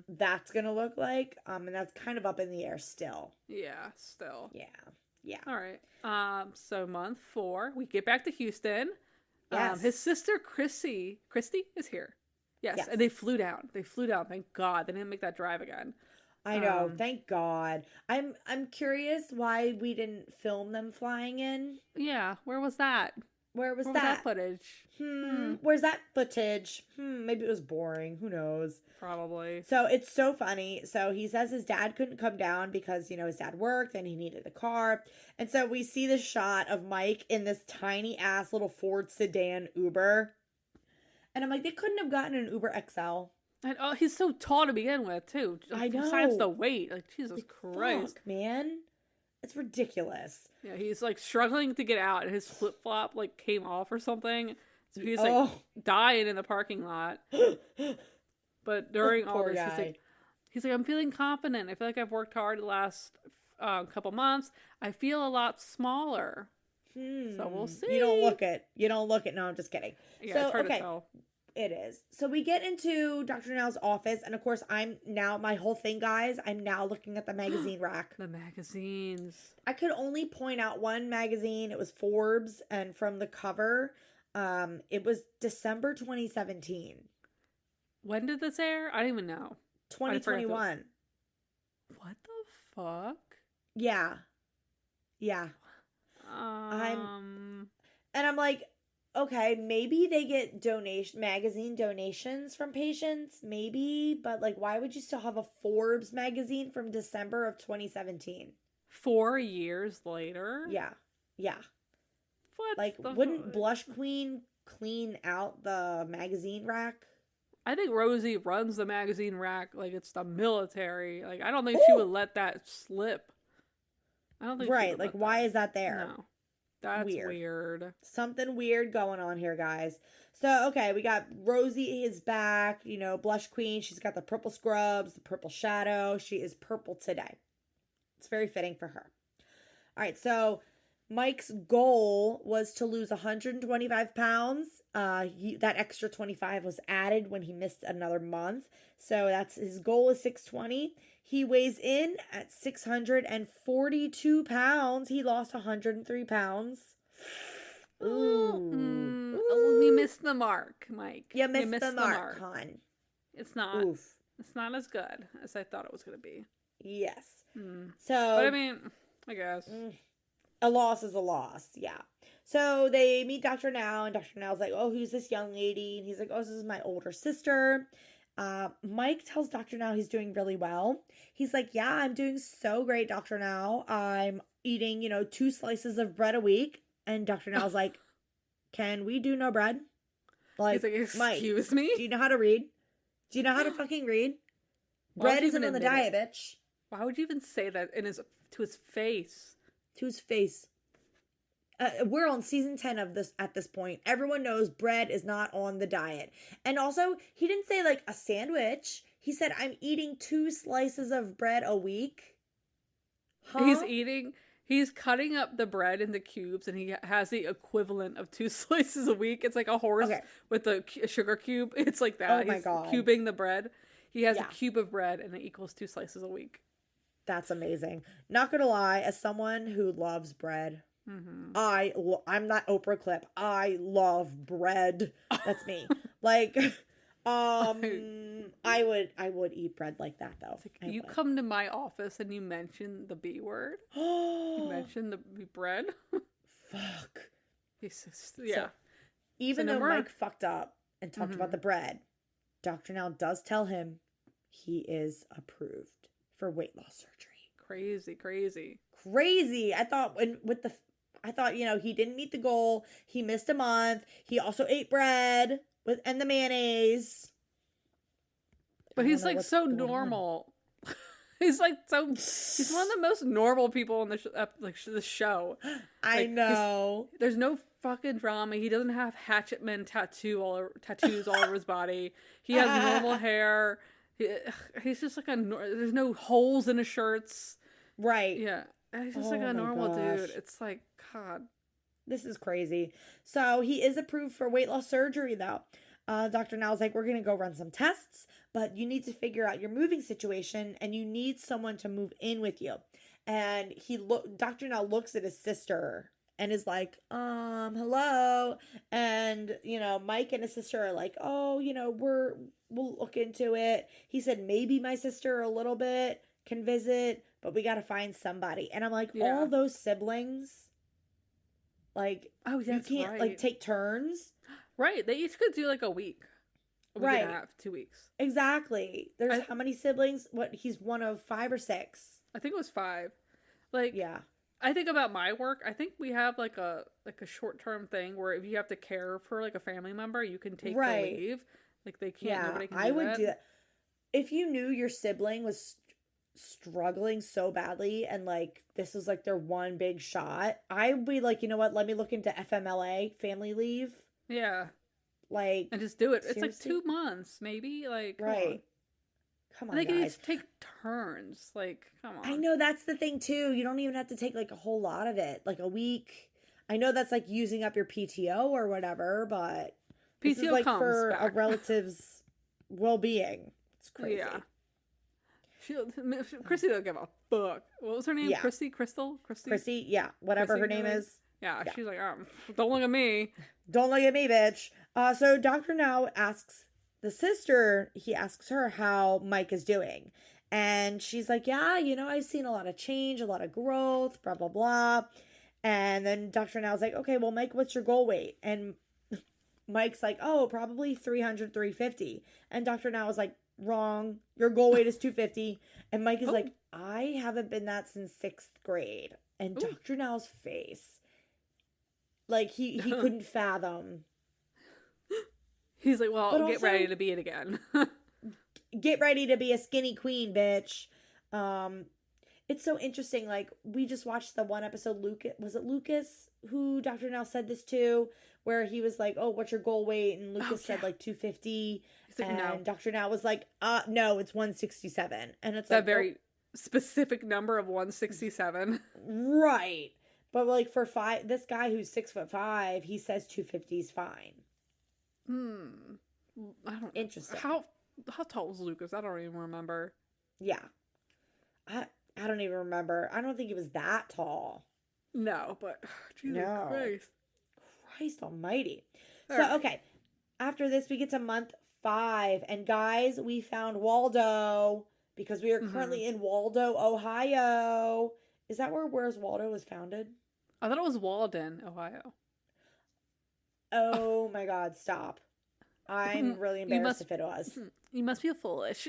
that's gonna look like. And that's kind of up in the air still. Yeah, still. Yeah. All right. So month 4, we get back to Houston. Yes. His sister Christy is here. Yes. And they flew down. Thank God. They didn't make that drive again. I know. Thank God. I'm curious why we didn't film them flying in. Yeah. Where was that? Where was that footage? footage? Where's that footage? Maybe it was boring. Who knows? Probably. So it's so funny. So he says his dad couldn't come down because, his dad worked and he needed a car. And so we see the shot of Mike in this tiny ass little Ford sedan Uber. And I'm like, they couldn't have gotten an Uber XL. And he's so tall to begin with, too. I know. Besides the weight. Like, Jesus Christ. Fuck, man. It's ridiculous. Yeah, he's like struggling to get out and his flip-flop like came off or something. So he's like dying in the parking lot. But during all this, he's like, I'm feeling confident. I feel like I've worked hard the last couple months. I feel a lot smaller. So we'll see. You don't look it. No, I'm just kidding. Yeah, it's hard to tell. It is. So we get into Dr. Now's office, and of course, my whole thing, guys, I'm now looking at the magazine rack. The magazines. I could only point out one magazine. It was Forbes, and from the cover, it was December 2017. When did this air? I don't even know. 2021. What the fuck? Yeah. I'm like, okay, maybe they get magazine donations from patients, maybe, but like, why would you still have a Forbes magazine from December of 2017? 4 years later? Yeah. What? Like, wouldn't Blush Queen clean out the magazine rack? I think Rosie runs the magazine rack like it's the military. Like, I don't think she would let that slip. I don't think right. Like, why is that there? No. That's weird. Something weird going on here, guys. So, okay, we got Rosie is back. Blush Queen. She's got the purple scrubs, the purple shadow. She is purple today. It's very fitting for her. All right, so Mike's goal was to lose 125 pounds. That extra 25 was added when he missed another month. So that's his goal is 620. He weighs in at 642 pounds. He lost 103 pounds. Ooh. You missed the mark, Mike. You missed the mark, hon. It's not. Oof. It's not as good as I thought it was going to be. Yes. So, but I mean, I guess. A loss is a loss, yeah. So they meet Dr. Now, and Dr. Now's like, oh, who's this young lady? And he's like, oh, this is my older sister. Mike tells Dr. Now he's doing really well. He's like, yeah, I'm doing so great, Dr. Now. I'm eating, 2 slices of bread a week. And Dr. Now's like, can we do no bread? Like, he's like, excuse me? Do you know how to read? Do you know how to fucking read? Bread isn't on the diet, bitch. Why would you even say that to his face? To his face. We're on season 10 of this at this point. Everyone knows bread is not on the diet. And also, he didn't say like a sandwich. He said, I'm eating 2 slices of bread a week. Huh? He's cutting up the bread into cubes, and he has the equivalent of 2 slices a week. It's like a horse with a sugar cube. It's like that. Oh my God. He's cubing the bread. He has a cube of bread, and it equals 2 slices a week. That's amazing. Not gonna lie, as someone who loves bread, I'm not Oprah Clip. I love bread. That's me. Like, I would eat bread like that though. Like, you come to my office and you mention the B word. You mention the bread. Fuck. Yeah. So, even though Mike fucked up and talked about the bread, Dr. Now does tell him he is approved for weight loss surgery. Crazy, crazy. Crazy. I thought he didn't meet the goal. He missed a month. He also ate bread and the mayonnaise. But he's like so normal. He's like he's one of the most normal people in the show. I know. There's no fucking drama. He doesn't have Hatchetman tattoos all over his body. He has normal hair. He's just like there's no holes in his shirts. Right. Yeah. He's just like a normal dude. It's like, God. This is crazy. So he is approved for weight loss surgery though. Dr. Now's like, we're going to go run some tests, but you need to figure out your moving situation and you need someone to move in with you. And Dr. Now looks at his sister and is like, hello. And, Mike and his sister are like, oh, we'll look into it. He said, maybe my sister a little bit can visit, but we got to find somebody. And I'm like, all those siblings, like, oh, you can't like take turns. Right. They each could do like a week. A week and a half, 2 weeks. Exactly. There's how many siblings? He's one of 5 or 6. I think it was 5. I think about my work. I think we have like a short-term thing where if you have to care for like a family member, you can take the leave. Like they can't. Nobody can. I would do that. If you knew your sibling was struggling so badly and like this was like their one big shot, I'd be like, you know what? Let me look into FMLA, family leave. Yeah. Like, and just do it. Seriously? It's like 2 months, maybe. Like, Come on, they can guys. take turns. Like, come on. I know that's the thing too. You don't even have to take like a whole lot of it, like a week. I know that's like using up your PTO or whatever, but PTO this is like comes for back. a relative's well-being. It's crazy. Yeah. Chrissy don't give a fuck. What was her name? Yeah. Chrissy? Crystal? Chrissy, yeah. Whatever her name is. Yeah, she's like, don't look at me. Don't look at me, bitch. So Dr. Now asks the sister, he asks her how Mike is doing. And she's like, yeah, I've seen a lot of change, a lot of growth, blah, blah, blah. And then Dr. Now's like, okay, well, Mike, what's your goal weight? And Mike's like, oh, probably 300, 350. And Dr. Now is like, wrong. Your goal weight is 250. And Mike is like, I haven't been that since 6th grade. And Dr. Now's face, like he couldn't fathom. He's like, well, get ready to be it again. Get ready to be a skinny queen, bitch. It's so interesting. Like, we just watched the one episode, Lucas who Dr. Now said this to, where he was like, oh, what's your goal weight? And Lucas said like 250. Like, and no. Dr. Now was like, no, it's 167. And it's that like, very specific number of 167. Right. But like for this guy who's 6'5", he says 250 is fine. I don't. Interesting. How tall was Lucas? I don't even remember. Yeah. I don't even remember. I don't think he was that tall. No, but Jesus Christ. Christ almighty. Okay. After this, we get to month 5. And guys, we found Waldo because we are currently in Waldo, Ohio. Is that where's Waldo was founded? I thought it was Walden, Ohio. Oh my God, stop. I'm really embarrassed if it was. You must feel foolish.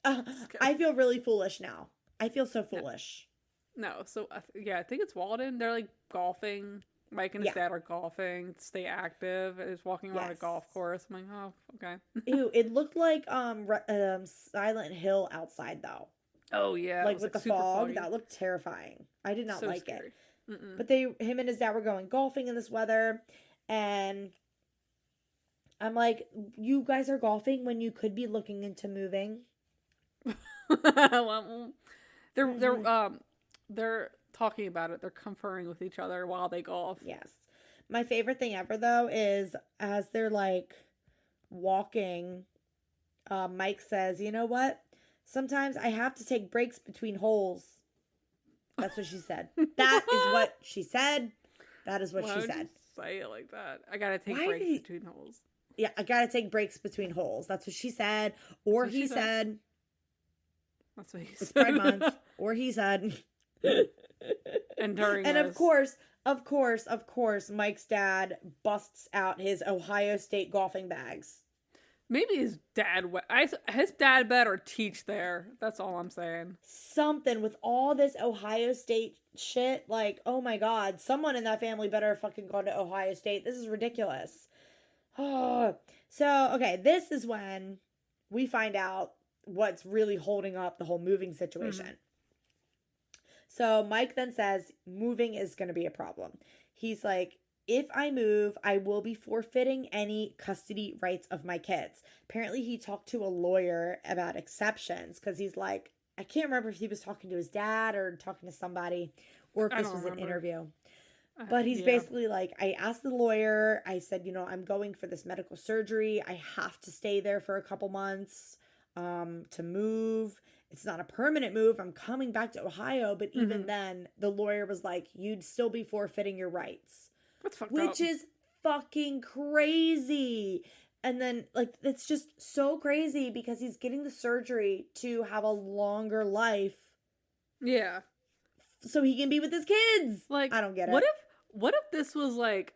I feel really foolish now. I feel so foolish. No, so I think it's Walden. They're like golfing. Mike and his dad are golfing. Stay active. Is walking around a golf course. I'm like, oh, okay. Ew, it looked like Silent Hill outside though. Oh yeah, like with the fog. Foggy. That looked terrifying. I did not like scary. It. But him and his dad were going golfing in this weather, and I'm like, you guys are golfing when you could be looking into moving. Well, they're talking about it. They're conferring with each other while they golf. Yes. My favorite thing ever though is as they're like walking, Mike says, you know what? Sometimes I have to take breaks between holes. That's what she said. That is what she said. That is what she said. Say it like that. I gotta take breaks between holes. Yeah, I gotta take breaks between holes. That's what she said. Or he said. That's what he said. It's Pride Month. Or he said. And during of course, Mike's dad busts out his Ohio State golfing bags. Maybe his dad. His dad better teach there. That's all I'm saying. Something with all this Ohio State shit. Like, oh my God, someone in that family better fucking go to Ohio State. This is ridiculous. Oh, so okay, this is when we find out what's really holding up the whole moving situation. Mm-hmm. So Mike then says moving is going to be a problem. He's like, if I move, I will be forfeiting any custody rights of my kids. Apparently, he talked to a lawyer about exceptions because he's like, I can't remember if he was talking to his dad or talking to somebody or if this was an interview. But he's basically like, I asked the lawyer, I said, I'm going for this medical surgery. I have to stay there for a couple months to move. It's not a permanent move. I'm coming back to Ohio. But even then, the lawyer was like, you'd still be forfeiting your rights. That's fucked up. Which is fucking crazy. And then, like, it's just so crazy because he's getting the surgery to have a longer life. Yeah. So he can be with his kids. Like, I don't get it. What if this was like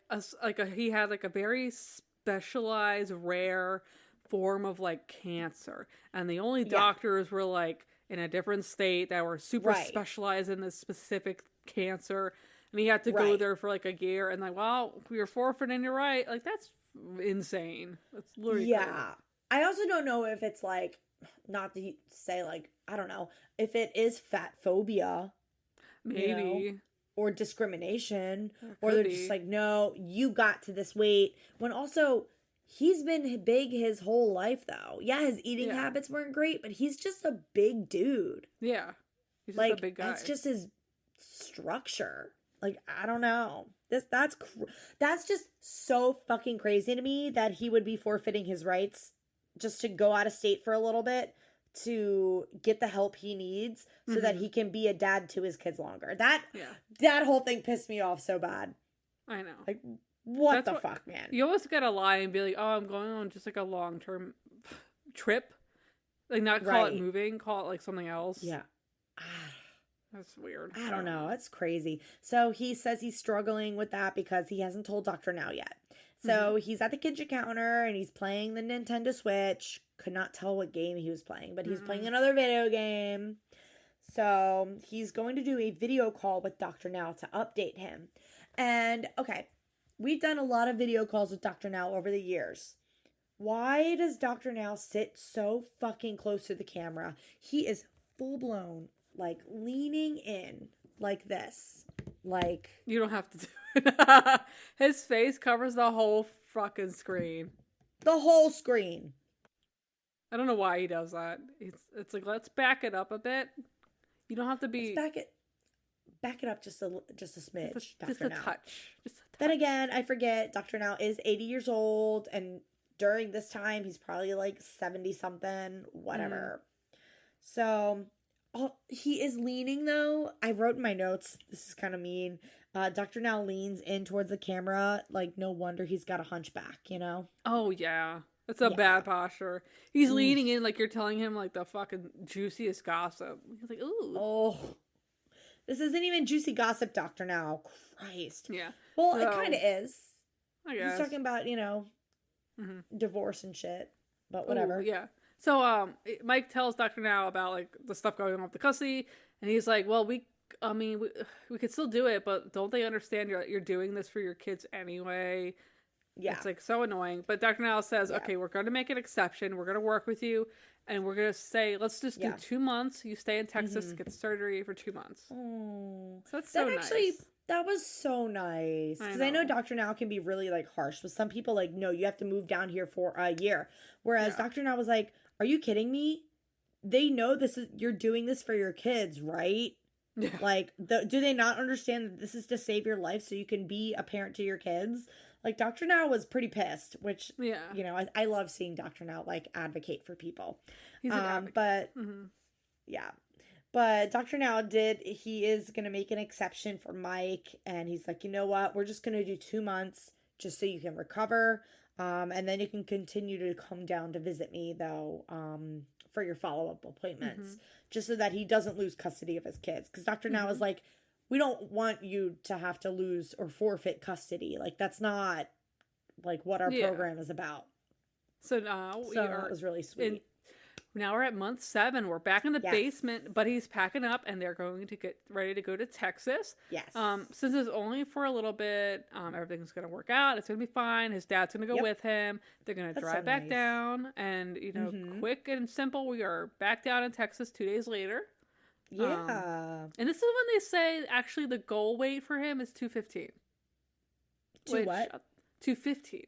he had like a very specialized, rare form of like cancer, and the only doctors were like in a different state that were super specialized in this specific cancer. And he had to go there for like a year, and like, well, you're forfeiting your right. Like, that's insane. That's literally crazy. I also don't know if it's like, not to say like, I don't know, if it is fat phobia, maybe, or discrimination, or they're just like, no, you got to this weight. When also, he's been big his whole life, though. Yeah, his eating habits weren't great, but he's just a big dude. Yeah, he's just like, a big guy. That's just his structure. Like, I don't know. That's just so fucking crazy to me that he would be forfeiting his rights just to go out of state for a little bit to get the help he needs so that he can be a dad to his kids longer. That whole thing pissed me off so bad. I know. Like, what the fuck, man? You almost gotta lie and be like, oh, I'm going on just like a long-term trip. Like, not call it moving, call it like something else. Yeah. That's weird. I don't know. It's crazy. So he says he's struggling with that because he hasn't told Dr. Now yet. So he's at the kitchen counter and he's playing the Nintendo Switch. Could not tell what game he was playing, but he's playing another video game. So he's going to do a video call with Dr. Now to update him. And okay, we've done a lot of video calls with Dr. Now over the years. Why does Dr. Now sit so fucking close to the camera? He is full blown, like, leaning in like this. Like, you don't have to do it. His face covers the whole fucking screen. The whole screen. I don't know why he does that. It's like, let's back it up a bit. You don't have to be. Let's back it up just a smidge. Just a touch. Then again, I forget Dr. Now is 80 years old, and during this time he's probably like 70 something, whatever. So he is leaning, though. I wrote in my notes, this is kind of mean. Dr. Now leans in towards the camera. Like, no wonder he's got a hunchback, you know? Oh, yeah. That's a bad posture. He's leaning in like you're telling him like the fucking juiciest gossip. He's like, ooh. Oh. This isn't even juicy gossip, Dr. Now. Christ. Yeah. Well, it kind of is. I guess. He's talking about, divorce and shit. But whatever. Ooh, yeah. So, Mike tells Dr. Now about like the stuff going on with the custody, and he's like, "Well, we could still do it, but don't they understand you're doing this for your kids anyway?" Yeah, it's like so annoying. But Dr. Now says, "Okay, we're going to make an exception. We're going to work with you, and we're going to say let's just do 2 months. You stay in Texas, get surgery for 2 months." Oh, so that's so nice. That was so nice. Because I know Dr. Now can be really like harsh with some people. Like, no, you have to move down here for a year. Whereas Dr. Now was like, "Are you kidding me? They know you're doing this for your kids, right? Yeah. Like, do they not understand that this is to save your life so you can be a parent to your kids?" Like, Dr. Now was pretty pissed, which, I love seeing Dr. Now, like, advocate for people. He's an advocate. But, But Dr. Now he is going to make an exception for Mike, and he's like, you know what? We're just going to do 2 months just so you can recover, and then you can continue to come down to visit me, though, for your follow-up appointments, just so that he doesn't lose custody of his kids. Because Dr. Now is like, we don't want you to have to lose or forfeit custody. Like, that's not, like, what our program is about. So now we So are that was really sweet. now we're at month 7. We're back in the Yes. basement, but he's packing up and they're going to get ready to go to Texas. Yes. Since it's only for a little bit, everything's going to work out. It's going to be fine. His dad's going to go Yep. with him. They're going to That's drive so back nice. down and, quick and simple. We are back down in Texas 2 days later. Yeah. And this is when they say actually the goal weight for him is 215. What? 215.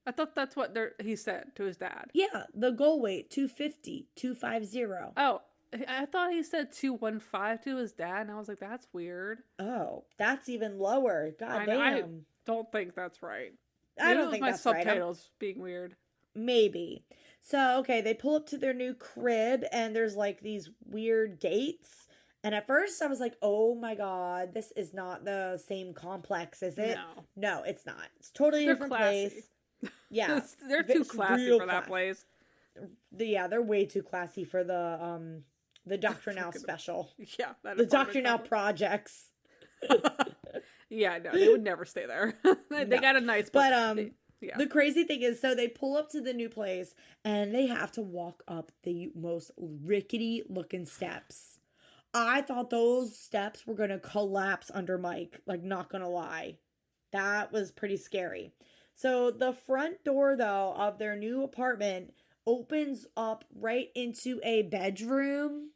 I thought that's what he said to his dad. Yeah, the goal weight 250, 250. Oh, I thought he said 215 to his dad, and I was like, that's weird. Oh, that's even lower. God damn. I don't think that's right. I don't think that's right. My subtitles being weird. Maybe. So, okay, they pull up to their new crib, and there's like these weird gates. And at first, I was like, oh my God, this is not the same complex, is it? No, it's not. It's totally different place. Yeah. They're too classy for that place. Yeah, they're way too classy for the Dr. Now special. Yeah. The Dr. Now projects. Yeah, no, they would never stay there. They got a nice... But, yeah. The crazy thing is, so they pull up to the new place, and they have to walk up the most rickety looking steps. I thought those steps were going to collapse under Mike. Like, not going to lie. That was pretty scary. So the front door, though, of their new apartment opens up right into a bedroom.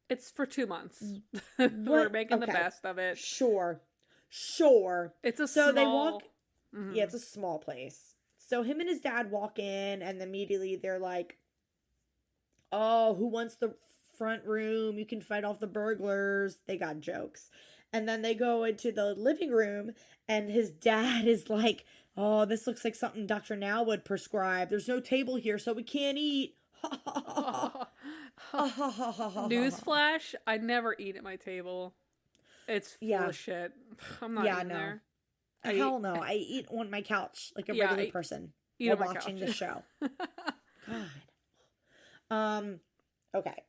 It's for 2 months. We're making the best of it. Sure. It's a so small... they walk. Mm-hmm. Yeah, it's a small place. So him and his dad walk in, and immediately they're like, "Oh, who wants the front room? You can fight off the burglars." They got jokes. And then they go into the living room, and his dad is like, "Oh, this looks like something Dr. Now would prescribe. There's no table here, so we can't eat." Newsflash, I never eat at my table. It's full of shit. I'm not eating there. Hell no. I eat on my couch like a regular person while watching the show. God. Okay.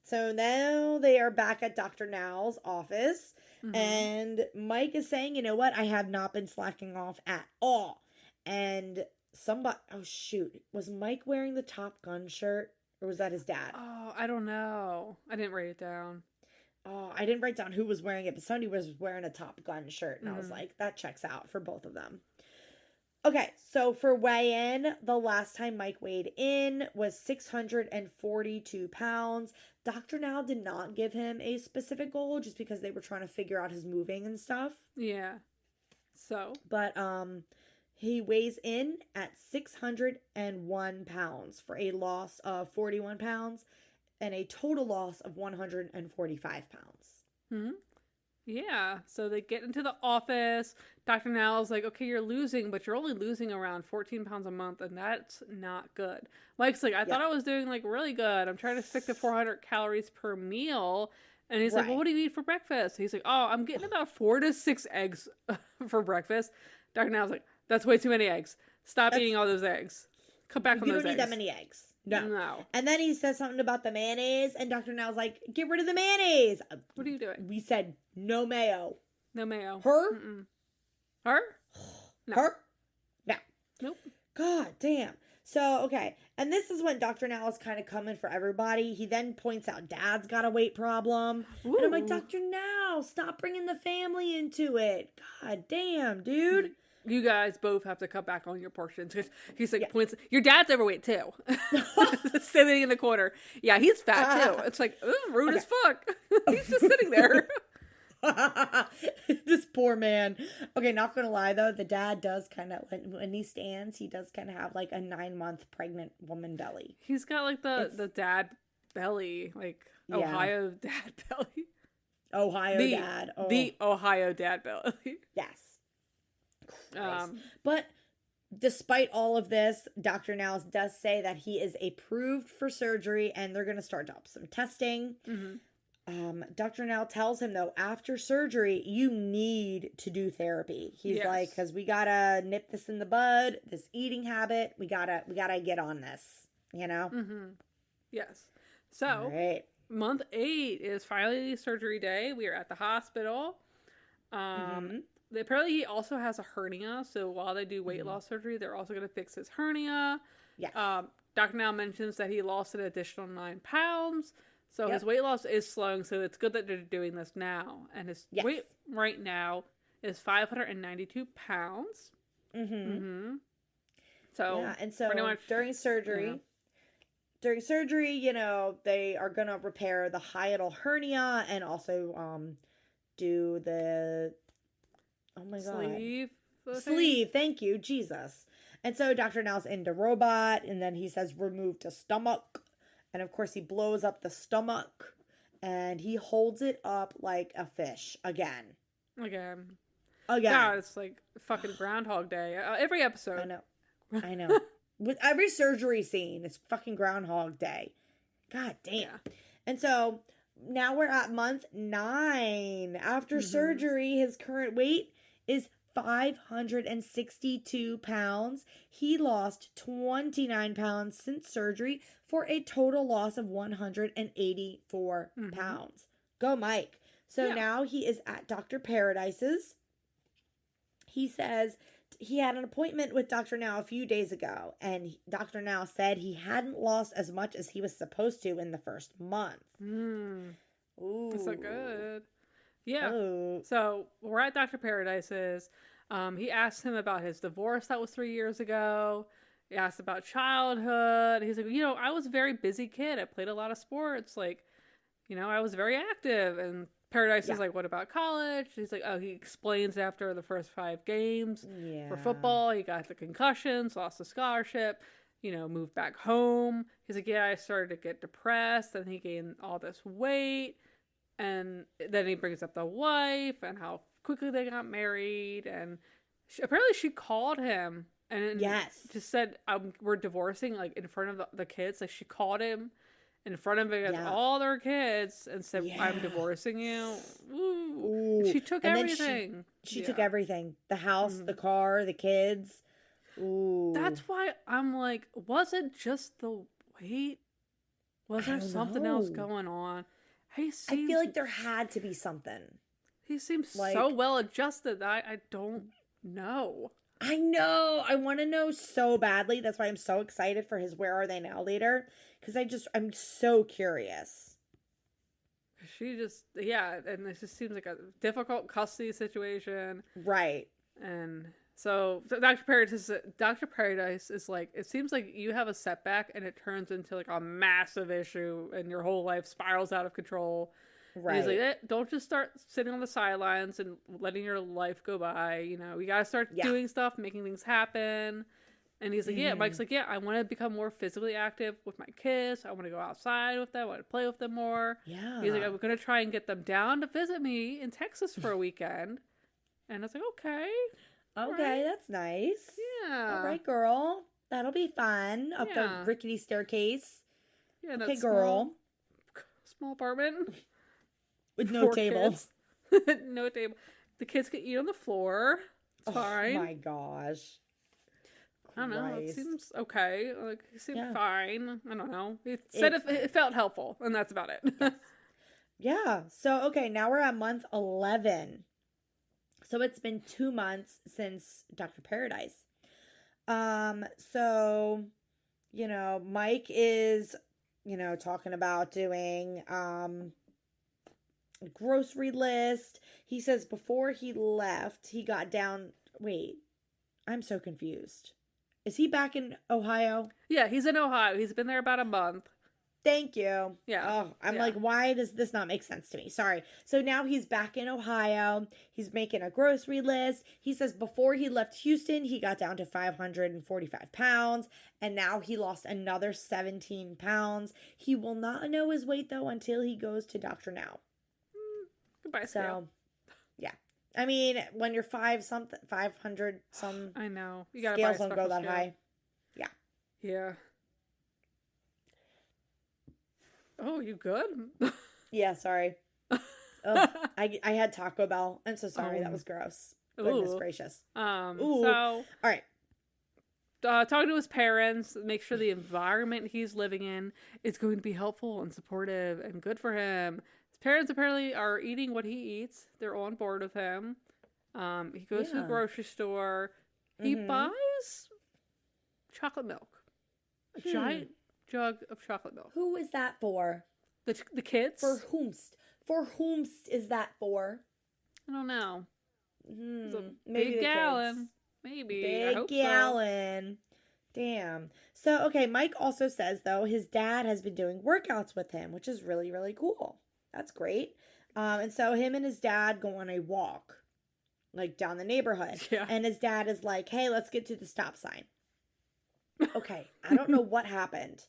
So now they are back at Dr. Now's office. Mm-hmm. And Mike is saying, you know what? I have not been slacking off at all. And somebody... Oh, shoot. Was Mike wearing the Top Gun shirt? Or was that his dad? Oh, I don't know. I didn't write it down. Oh, I didn't write down who was wearing it, but somebody was wearing a Top Gun shirt. And I was like, that checks out for both of them. Okay, so for weigh-in, the last time Mike weighed in was 642 pounds. Dr. Now did not give him a specific goal just because they were trying to figure out his moving and stuff. Yeah. So? But he weighs in at 601 pounds for a loss of 41 pounds and a total loss of 145 pounds. Mm-hmm. Yeah, so they get into the office. Dr. Now's like, okay, you're losing, but you're only losing around 14 pounds a month, and that's not good. Mike's like, I thought I was doing, like, really good. I'm trying to stick to 400 calories per meal. And he's like, well, what do you eat for breakfast? He's like, oh, I'm getting about 4 to 6 eggs for breakfast. Dr. Now's like, that's way too many eggs. Stop eating all those eggs. Cut back on those eggs. You don't need that many eggs. No. And then he says something about the mayonnaise, and Dr. Now's like, get rid of the mayonnaise. What are you doing? We said no mayo. No mayo. Her? Mm-mm. Her? No. Her? No. Nope. God damn. So, okay. And this is when Dr. Now is kind of coming for everybody. He then points out Dad's got a weight problem. Ooh. And I'm like, Dr. Now, stop bringing the family into it. God damn, dude. You guys both have to cut back on your portions. He's like, points, your dad's overweight too. Sitting in the corner. Yeah, he's fat too. It's like, this is rude as fuck. He's just sitting there. This poor man. Okay, not gonna lie though, the dad does kind of, when he stands, he does kind of have like a 9-month pregnant woman belly. He's got like the dad belly, like Ohio dad belly. Dad. Oh. The Ohio dad belly. Yes. But despite all of this, Dr. Now does say that he is approved for surgery and they're going to start up some testing. Mm-hmm. Dr. Now tells him, though, after surgery, you need to do therapy. He's like, because we got to nip this in the bud, this eating habit. We gotta get on this, you know? Mm-hmm. Yes. So, month 8 is finally surgery day. We are at the hospital. Apparently he also has a hernia, so while they do weight loss surgery, they're also going to fix his hernia. Yes. Dr. Now mentions that he lost an additional 9 pounds. So Yep. his weight loss is slowing. So it's good that they're doing this now. And his Yes. weight right now is 592 pounds. Mm-hmm. So yeah, and so pretty much during surgery, you know, they are gonna repair the hiatal hernia and also do the sleeve. Thank you, Jesus. And so Dr. Now's into robot, and then he says remove the stomach, and of course he blows up the stomach, and he holds it up like a fish again. God, it's like fucking Groundhog Day. Every episode. I know. With every surgery scene, it's fucking Groundhog Day. God damn. Yeah. And so now we're at month 9. After surgery, his current weight is 562 pounds. He lost 29 pounds since surgery for a total loss of 184 pounds. Go, Mike. So now he is at Dr. Paradise's. He says he had an appointment with Dr. Now a few days ago, and Dr. Now said he hadn't lost as much as he was supposed to in the first month. Ooh. That's so good. Yeah. Oh. So we're at Dr. Paradise's. He asked him about his divorce that was 3 years ago. He asked about childhood. He's like, you know, I was a very busy kid. I played a lot of sports. Like, you know, I was very active. And Paradise is like, what about college? He's like, oh, he explains after the first 5 games for football. He got the concussions, lost the scholarship, you know, moved back home. He's like, yeah, I started to get depressed, and he gained all this weight. And then he brings up the wife and how quickly they got married. And apparently she called him and just said, we're divorcing, like in front of the kids. Like she called him in front of all their kids and said, I'm divorcing you. Ooh. She took everything. She took everything. The house, the car, the kids. Ooh. That's why I'm like, was it just the weight? Was there something else going on? I feel like there had to be something. He seems so well adjusted that I don't know. I know. I want to know so badly. That's why I'm so excited for his Where Are They Now later. Because I'm so curious. She just, and it just seems like a difficult custody situation. Right. And so Dr. Paradise is like, it seems like you have a setback and it turns into like a massive issue and your whole life spirals out of control. Right. And he's like, don't just start sitting on the sidelines and letting your life go by. You know, you got to start doing stuff, making things happen. And he's like, Mike's like, I want to become more physically active with my kids. I want to go outside with them. I want to play with them more. Yeah. He's like, I'm going to try and get them down to visit me in Texas for a weekend. And I was like, okay. Okay, that's nice. Yeah. All right, girl. That'll be fun. Up the rickety staircase. Yeah, okay, girl. Small apartment. With no table. No table. The kids can eat on the floor. It's fine. Oh my gosh. I don't know. It seems okay. Like, it seemed fine. I don't know. It said it felt helpful, and that's about it. Yes. Yeah. So, okay, now we're at month 11. So it's been 2 months since Dr. Paradise. So, you know, Mike is, you know, talking about doing a grocery list. He says before he left, he got down. Wait, I'm so confused. Is he back in Ohio? Yeah, he's in Ohio. He's been there about a month. Thank you. Yeah. Oh, I'm like, why does this not make sense to me? Sorry. So now he's back in Ohio. He's making a grocery list. He says before he left Houston, he got down to 545 pounds. And now he lost another 17 pounds. He will not know his weight, though, until he goes to Dr. Now. Goodbye, scale. Yeah. I mean, when you're 500 some. I know. You gotta scales buy a don't go that scale. high. Yeah. Yeah. Oh, you good? Yeah, sorry. Oh, I had Taco Bell. I'm so sorry. That was gross. Goodness gracious. So all right. Talking to his parents, make sure the environment he's living in is going to be helpful and supportive and good for him. His parents apparently are eating what he eats. They're on board with him. He goes to the grocery store. He buys chocolate milk. A giant jug of chocolate milk. Who is that for? The kids? For whomst? For whomst is that for? I don't know. It's a Maybe big the gallon. kids. Maybe. Big I hope gallon. Damn. So, okay, Mike also says, though, his dad has been doing workouts with him, which is really, really cool. That's great. And so him and his dad go on a walk, like, down the neighborhood. Yeah. And his dad is like, hey, let's get to the stop sign. Okay, I don't know what happened.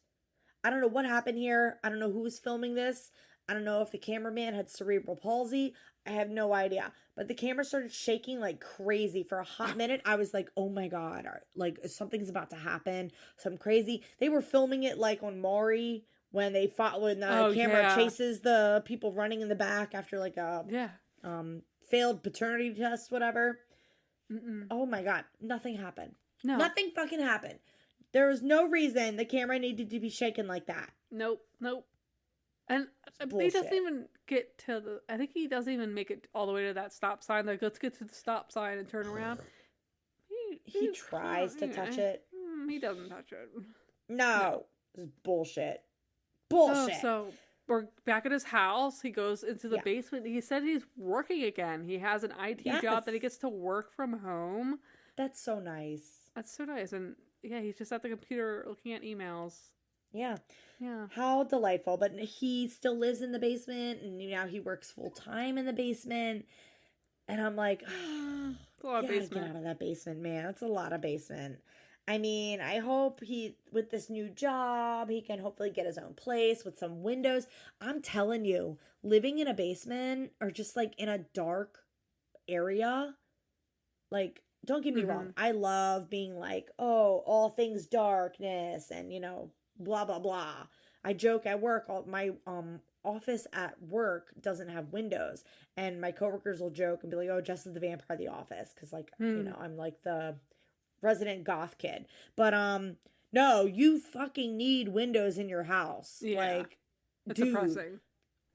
I don't know what happened here. I don't know who was filming this. I don't know if the cameraman had cerebral palsy. I have no idea. But the camera started shaking like crazy for a hot minute. I was like, oh my God, like something's about to happen. Something crazy. They were filming it like on Maury when the camera chases the people running in the back after like a failed paternity test, whatever. Oh my God, nothing happened. No. Nothing fucking happened. There was no reason the camera needed to be shaken like that. Nope. And he doesn't even get to the... I think he doesn't even make it all the way to that stop sign. Like, let's get to the stop sign and turn around. He tries to touch it. He doesn't touch it. No. This is bullshit. Bullshit. Oh, so we're back at his house. He goes into the basement. He said he's working again. He has an IT job that he gets to work from home. That's so nice. That's so nice. And yeah, he's just at the computer looking at emails. Yeah. Yeah. How delightful. But he still lives in the basement, and now he works full time in the basement. And I'm like, it's a lot of basement. Get out of that basement, man. It's a lot of basement. I mean, I hope with this new job, he can hopefully get his own place with some windows. I'm telling you, living in a basement or just like in a dark area, like, don't get me wrong. I love being like, oh, all things darkness and, blah, blah, blah. I joke at work, my office at work doesn't have windows. And my coworkers will joke and be like, oh, Jess is the vampire of the office. Because, like, I'm like the resident goth kid. But, no, you fucking need windows in your house. Yeah. Like, it's depressing.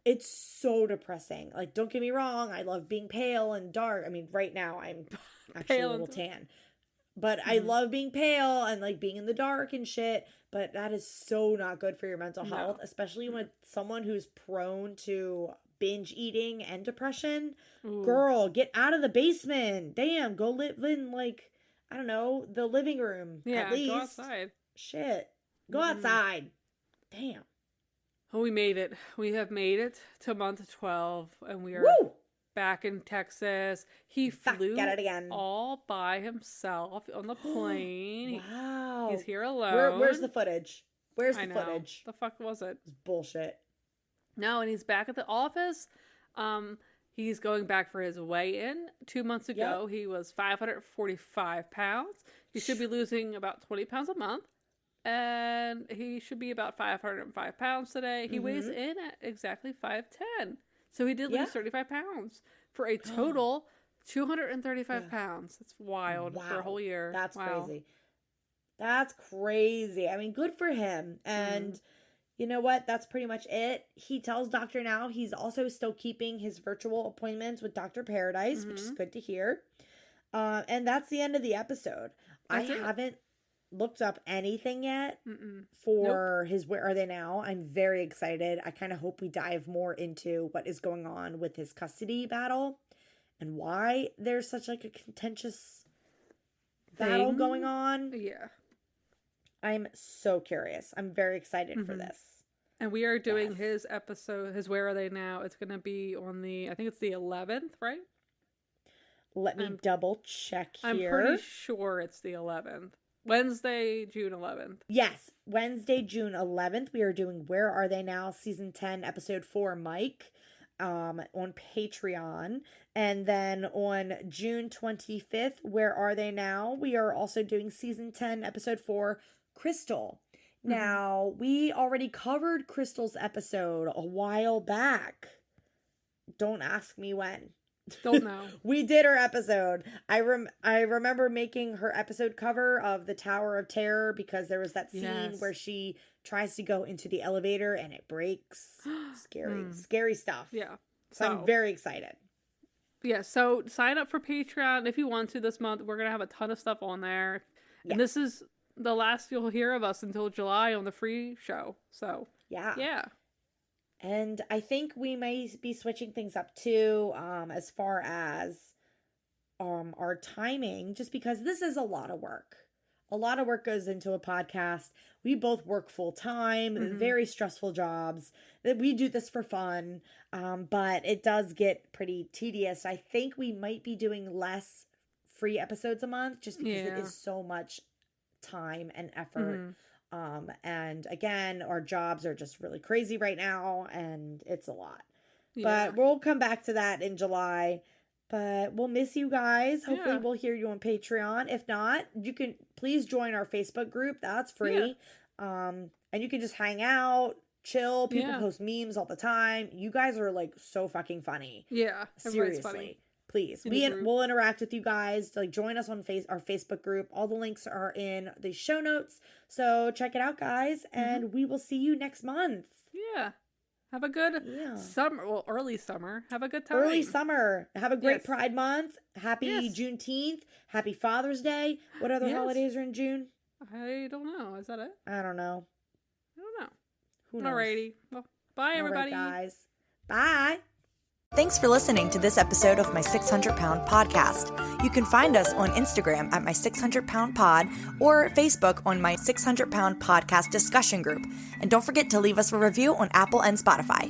It's so depressing. Like, don't get me wrong. I love being pale and dark. I mean, right now I'm actually a little tan. But I love being pale and like being in the dark and shit. But that is so not good for your mental health, especially with someone who's prone to binge eating and depression. Ooh. Girl, get out of the basement. Damn, go live in like, I don't know, the living room. Yeah, at least. Go outside. Shit. Go outside. Damn. Oh, we made it. We have made it to month 12, and we are back in Texas. He flew all by himself on the plane. Wow. He's here alone. Where's the footage? Where's the footage? The fuck was it? It's bullshit. No, and he's back at the office. He's going back for his weigh-in. 2 months ago, he was 545 pounds. He should be losing about 20 pounds a month. And he should be about 505 pounds today. He weighs in at exactly 5'10". So he did lose 35 pounds for a total 235 pounds. That's wild for a whole year. That's crazy. That's crazy. I mean, good for him. And you know what? That's pretty much it. He tells Dr. Now he's also still keeping his virtual appointments with Dr. Paradise, which is good to hear. And that's the end of the episode. I haven't looked up anything yet for his Where Are They Now. I'm very excited. I kind of hope we dive more into what is going on with his custody battle and why there's such like a contentious battle going on. Yeah. I'm so curious. I'm very excited for this. And we are doing his episode, his Where Are They Now? It's going to be on I think it's the 11th, right? Let me double check here. I'm pretty sure it's the 11th. Wednesday, June 11th. Yes, Wednesday, June 11th. We are doing Where Are They Now? Season 10, Episode 4, Mike, on Patreon. And then on June 25th, Where Are They Now? We are also doing Season 10, Episode 4, Crystal. Now, we already covered Crystal's episode a while back. Don't ask me when. Don't know. We did her episode. I remember making her episode cover of the Tower of Terror because there was that scene where she tries to go into the elevator and it breaks. Scary stuff. Yeah. So I'm very excited. Yeah, so sign up for Patreon if you want to this month. We're going to have a ton of stuff on there. And this is the last you'll hear of us until July on the free show. So yeah. And I think we may be switching things up too, as far as our timing, just because this is a lot of work. A lot of work goes into a podcast. We both work full time, very stressful jobs. That we do this for fun, but it does get pretty tedious. I think we might be doing less free episodes a month, just because it is so much time and effort. And again, our jobs are just really crazy right now, and it's a lot. But we'll come back to that in July. But we'll miss you guys. Hopefully we'll hear you on Patreon. If not, you can please join our Facebook group. That's free. And you can just hang out, chill. People post memes all the time. You guys are like so fucking funny. Yeah. Seriously. Funny. Please. We'll interact with you guys. Like, join us on our Facebook group. All the links are in the show notes. So check it out, guys. And we will see you next month. Yeah. Have a good summer. Well, early summer. Have a good time. Early summer. Have a great Pride Month. Happy Juneteenth. Happy Father's Day. What other holidays are in June? I don't know. Is that it? I don't know. Who knows? Alrighty. Well, bye, everybody. All right, guys. Bye. Thanks for listening to this episode of My 600 Pound Podcast. You can find us on Instagram at My 600 Pound Pod or Facebook on My 600 Pound Podcast discussion group. And don't forget to leave us a review on Apple and Spotify.